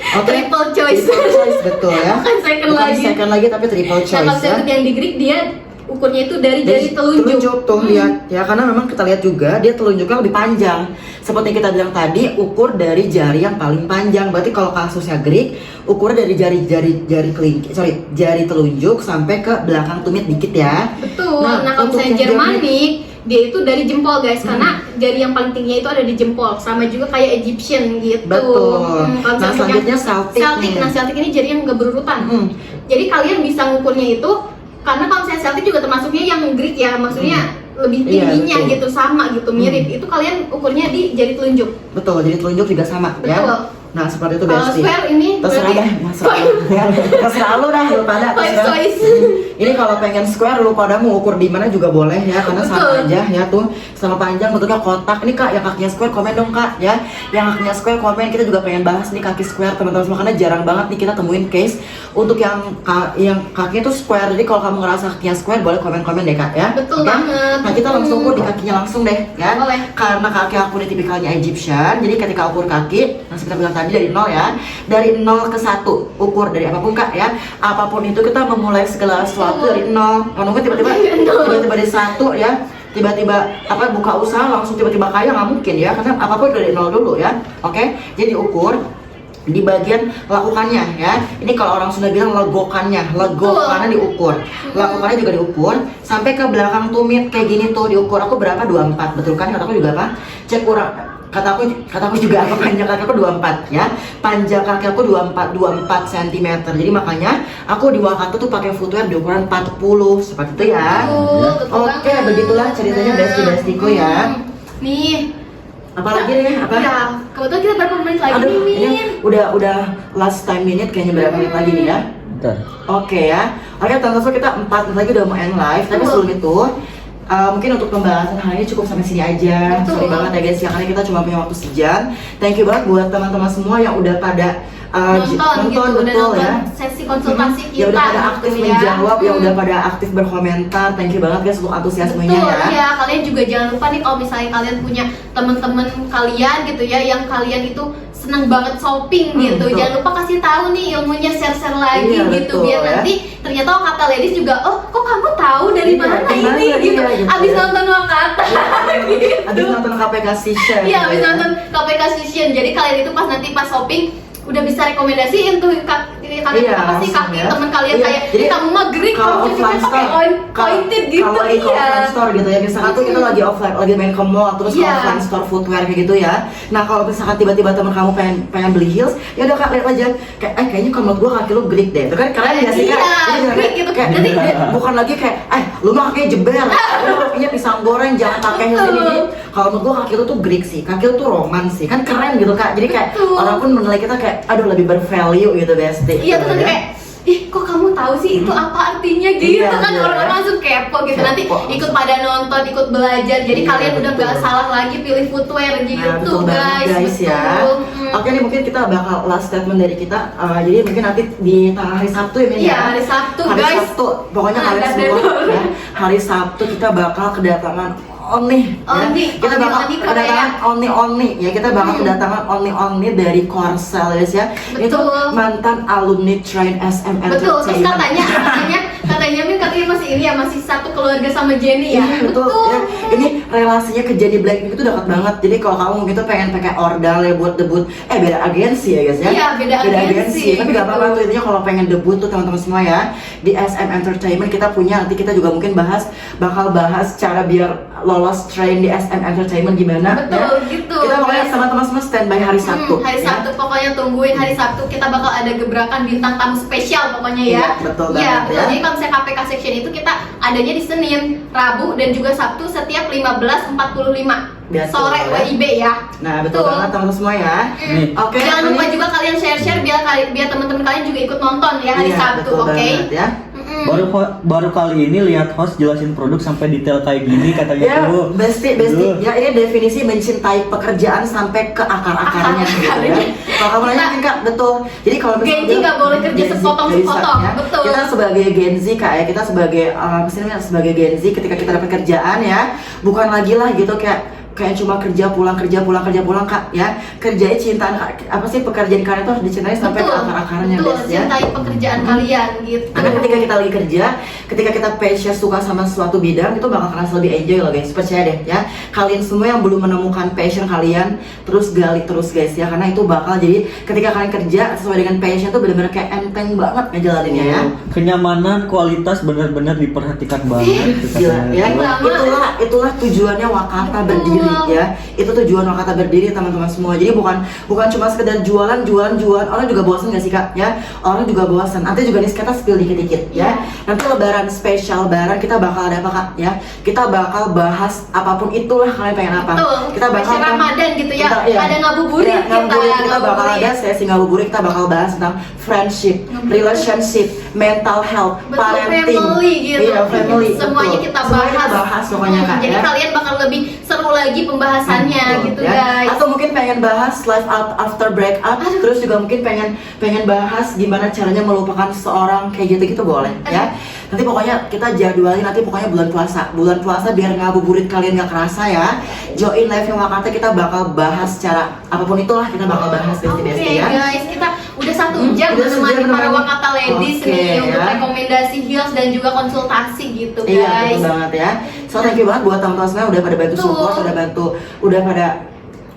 Oke. Triple choice. Triple choice betul ya. Bukan second lagi. second lagi tapi triple Nah, choice kalau ya. misalnya yang di Greek dia ukurnya itu dari jari telunjuk. tuh lihat ya, karena memang kita lihat juga dia telunjuknya lebih panjang. Seperti yang kita bilang tadi, ukur dari jari yang paling panjang. Berarti kalau kasusnya Greek, ukur dari jari telunjuk sampai ke belakang tumit dikit ya. Betul. Nah, kalau untuk misalnya yang Jermanik, dia itu dari jempol, guys, karena jari yang paling tingginya itu ada di jempol, sama juga kayak Egyptian gitu. Betul. Kalau Nah, misalnya selanjutnya Celtic nih. Nah, Celtic ini jari yang nggak berurutan. Jadi kalian bisa ngukurnya itu karena kalau misalnya Celtic juga termasuknya yang Greek ya, maksudnya lebih Iya, tingginya betul. gitu, sama gitu, mirip. Itu kalian ukurnya di jari telunjuk. Betul, jadi telunjuk juga sama Betul. ya. Nah, seperti itu Kalau Besti. square ini Terserah berarti deh, terserah ya. Terserah lu dah, lu pada five terserah. choice. Ini kalau pengen square lu pada mau ukur di mana juga boleh ya, karena sama Betul. aja ya tuh, sama panjang bentuknya kotak. Ini Kak yang kakinya square komen dong Kak ya. Yang kakinya square komen, kita juga pengen bahas nih kaki square teman-teman semua, karena jarang banget nih kita temuin case untuk yang kakinya tuh square. Jadi kalau kamu ngerasa kakinya square boleh komen-komen deh Kak ya. Betul Oke? banget. Nah, kita langsung ukur di kakinya langsung deh ya. Boleh. Karena kaki aku ini tipikalnya Egyptian, jadi ketika ukur kaki, nah seperti kita bilang tadi dari 0 ya, dari 0 ke 1, ukur dari apapun Kak ya. Apapun itu kita memulai segala sesuatu dari 0. Kalau mungkin tiba-tiba dari 1 ya, tiba-tiba buka usaha langsung tiba-tiba kaya, nggak mungkin ya, karena apapun dari 0 dulu ya. Oke, jadi ukur di bagian lakukannya ya. Ini kalau orang Sunda bilang legokannya diukur. Lakukannya juga diukur sampai ke belakang tumit kayak gini tuh diukur. Aku berapa? 24. Betul kan? Kataku juga apa? Cek kurang. Kataku juga apa, panjang kaki aku 24 ya. Panjang kaki aku 24 cm. Jadi makanya aku di Wakatu tuh pakai footwear di ukuran 40 seperti itu ya. Betul Oke, banget. begitulah ceritanya besti-bestiku ya. Nih, Apalagi nih apa? ya, kebetulan kita berapa menit lagi Aduh, nih, ini Min? udah last time minute kayaknya, berapa menit lagi nih ya? Bentar. Oke ya. Oke, teman-teman kita 4 menit lagi udah mau end live. Tapi Betul. sebelum itu mungkin untuk pembahasan hari ini cukup sampai sini aja. Betul. Sorry banget ya guys ya, karena kita cuma punya waktu sejam. Thank you banget buat teman-teman semua yang udah pada nonton gitu, udah betul nonton ya. sesi konsultasi kita Ya udah pada aktif gitu menjawab, ya udah pada aktif berkomentar. Thank you banget guys untuk antusiasmenya Betul, ya. ya. Kalian juga jangan lupa nih kalau misalnya kalian punya teman-teman kalian gitu ya, yang kalian itu seneng banget shopping gitu. Betul. Jangan lupa kasih tahu nih ilmunya, share-share lagi Iya, gitu, betul, biar ya. nanti ternyata Wakata Ladies juga, oh kok kamu tahu dari Iya, mana gimana ini dia gitu. gitu Abis ya. nonton Wakata gitu. Abis nonton KPK Session. Iya, abis gitu ya. nonton KPK Session. Jadi kalian itu pas nanti pas shopping udah bisa rekomendasiin tuh kalian Iya, apa sih langsung kaki ya. teman kalian Iya, kayak jadi kamu mah gerik, kalau kamu offline cucinya pakai store, pointed gitu. kalau lagi ke offline store gitu ya, misalkan tuh kita lagi offline, lagi main ke mall, terus ke Iya. offline store footwear kayak gitu ya. Nah kalau misalkan tiba-tiba teman kamu pengen beli heels, ya udah kak lihat aja, kayak kayaknya kalau menurut gua kaki lu gerik deh, itu kan keren ya sih Iya, kak. Jadi gerik gitu. kayak, Jadi- bukan lagi kayak, lu mah kakinya jeber, lu kakinya pisang goreng, jangan pakai heels ini. Jadi, kalau menurut gua kaki lu tuh gerik sih, kaki lu tuh roman sih, kan keren gitu kak. Jadi kayak Betul. orang pun menilai kita kayak, aduh lebih bervalue gitu besti. Iya, terus nanti kayak ih kok kamu tahu sih itu apa artinya gitu Iya, kan, iya. orang-orang langsung kepo gitu. Nanti Kepo. ikut pada nonton, ikut belajar, jadi Iya, kalian udah betul. nggak salah lagi pilih footwear gitu Nah, betul banget guys, ya. betul. Oke nih mungkin kita bakal last statement dari kita. Jadi mungkin nanti di tanggal hari Sabtu ya Min Iya, ya. hari Sabtu, Hari guys. Sabtu. Pokoknya Nah, kalian dan semua dulu. ya. Hari Sabtu kita bakal kedatangan Oni Oni, kita Oni, bakal Oni kedatangan Oni ya, kita bakal kedatangan Oni dari Korsel guys ya. Itu Betul. mantan alumni Train SM Betul, terus Entertainment. katanya Min katanya masih ini ya, masih satu keluarga sama Jenny ya. Iya, betul. Ya, ini relasinya ke Jenny Blackpink itu dekat banget. Jadi kalau kamu mungkin tuh pengen pakai ordal ya buat debut, beda agensi ya guys ya. Iya, beda agensi, Tapi gak apa-apa gitu. tuh, intinya kalau pengen debut tuh teman-teman semua ya di SM Entertainment kita punya, nanti kita juga mungkin bakal bahas cara biar lolos train di SM Entertainment gimana. Betul, ya. gitu, Kita pokoknya guys. teman-teman semua standby hari Sabtu. Hari ya. Sabtu pokoknya tungguin hari Sabtu, kita bakal ada gebrakan bintang tamu spesial pokoknya ya. Iya, betul Iya, banget, betul. ya. Jadi kalau misalnya KPK Section itu kita adanya di Senin, Rabu dan juga Sabtu setiap 15.45 Betul, sore ya. WIB ya. Nah, betul banget teman-teman semua ya. Nih. Oke. Jangan lupa ini- juga kalian share-share biar teman-teman kalian juga ikut nonton ya hari Iya, Sabtu, betul oke? banget, ya. Baru kali ini lihat host jelasin produk sampai detail kayak gini katanya Ya, tuh. besti. Aduh. Ya ini definisi mencintai pekerjaan sampai ke akar-akarnya gitu ya. Akar-akarnya. Kalau kamu nanya kan Kak, betul. Jadi kalau Gen Z nggak boleh kerja Gen Z sepotong-sepotong, bisa, ya. betul. Kita sebagai Gen Z Kak ya, kita sebagai sebagai Gen Z ketika kita dapat kerjaan ya, bukan lagi lah gitu kayak cuma kerja pulang Kak ya. Kerjanya cintaan apa sih, pekerjaan kalian tuh harus dicintai sampai ke akar-akarnya betul, guys ya. cintai pekerjaan kalian gitu. Karena ketika kita lagi kerja, ketika kita passion suka sama suatu bidang, itu bakal kerasa lebih enjoy loh guys. Percaya deh ya. Kalian semua yang belum menemukan passion kalian, terus gali terus guys ya. Karena itu bakal jadi ketika kalian kerja sesuai dengan passion tuh benar-benar kayak enteng banget ngejalaninnya ya. Kenyamanan, kualitas benar-benar diperhatikan banget. Gila ya. Lama. Itulah tujuannya Wakata berdiri ya. Itu tujuan Wakata berdiri teman-teman semua. Jadi bukan cuma sekedar jualan. Orang juga bosan gak sih Kak ya? Orang juga bosan. Nanti juga nih kita spill dikit-dikit ya. Nanti lebaran spesial lebaran kita bakal ada apa Kak ya? Kita bakal bahas apapun itulah kalian pengen apa. Betul. Kita bakal Spesial Ramadan gitu ya. Iya. Ada ngabuburit Iya, ngabuburit. Kita bakal ngabuburit. ada sesi ngabuburit, kita bakal bahas tentang friendship, relationship, mental health, Betul, parenting. family gitu. Iya, family. Semuanya betul. kita Semuanya bahas. kita bahas pokoknya Kak Jadi ya. kalian bakal lebih seru lagi pembahasannya Betul, gitu ya. guys. Atau mungkin pengen bahas life after breakup, Aduh. terus juga mungkin pengen bahas gimana caranya melupakan seorang kayak gitu boleh ya. Nanti pokoknya kita jadwalin nanti pokoknya bulan puasa biar ngabuburit kalian gak kerasa ya. Join live Wakata, kita bakal bahas secara apapun itulah, kita bakal bahas Oke besti ya. guys, kita udah 1 jam udah menemani sejam para menemani. Wakata Ladies Oke, nih untuk ya. rekomendasi heels dan juga konsultasi gitu Iya guys. betul banget ya. So thank you banget buat teman-teman semua yang udah pada bantu Betul. support, udah pada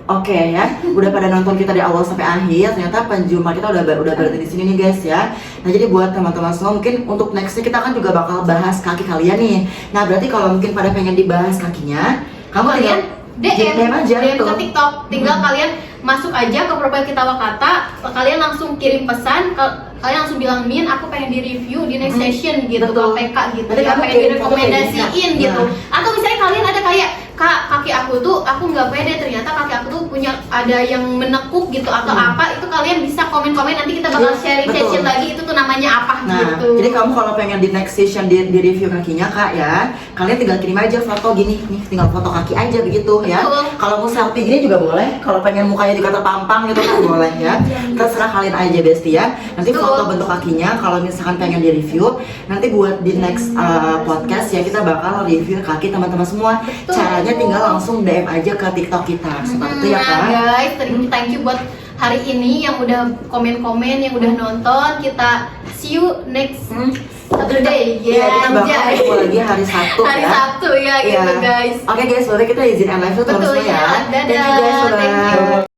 oke ya, udah pada nonton kita dari awal sampai akhir. Ternyata penjumpa kita udah berhenti di sini nih guys ya. Nah jadi buat teman-teman semua mungkin untuk nextnya kita kan juga bakal bahas kaki kalian nih. Nah berarti kalau mungkin pada pengen dibahas kakinya, kamu Kalian DM aja tuh. ke TikTok, tinggal kalian masuk aja ke profil kita Wakata, kalian langsung kirim pesan, kalian langsung bilang Min, aku pengen di review di next session gitu, Betul. KPK gitu Nanti ya, kamu pengen kirim foto kayak direkomendasiin gini, gitu. Kak. Atau misalnya kalian ada kayak Kak, kaki aku tuh aku nggak pede, ternyata kaki aku tuh punya ada yang menekuk gitu atau apa, itu kalian bisa komen-komen, nanti kita bakal Iya, sharing betul. session lagi itu tuh namanya apa Nah, gitu. jadi kamu kalau pengen di next session di review kakinya Kak ya, kalian tinggal kirim aja foto gini, nih tinggal foto kaki aja begitu ya. Betul. Kalau mau selfie gini juga boleh, kalau pengen mukanya dikata pampang gitu kan boleh ya. Terserah kalian aja Besti ya. Nanti Betul. foto bentuk kakinya, kalau misalkan pengen di review, nanti buat di next podcast ya kita bakal review kaki teman-teman semua. Betul. Caranya tinggal langsung DM aja ke TikTok kita, seperti itu ya Nah Kak. guys, thank you buat hari ini yang udah komen-komen, yang udah nonton. Kita see you next Saturday. Iya, kita bakal anjay. ketemu lagi hari Sabtu Hari ya. Sabtu ya gitu Iya. guys. Oke guys, boleh kita izin live dulu Betul semua ya. ya, Thank you guys, dadah, bye-bye. thank you.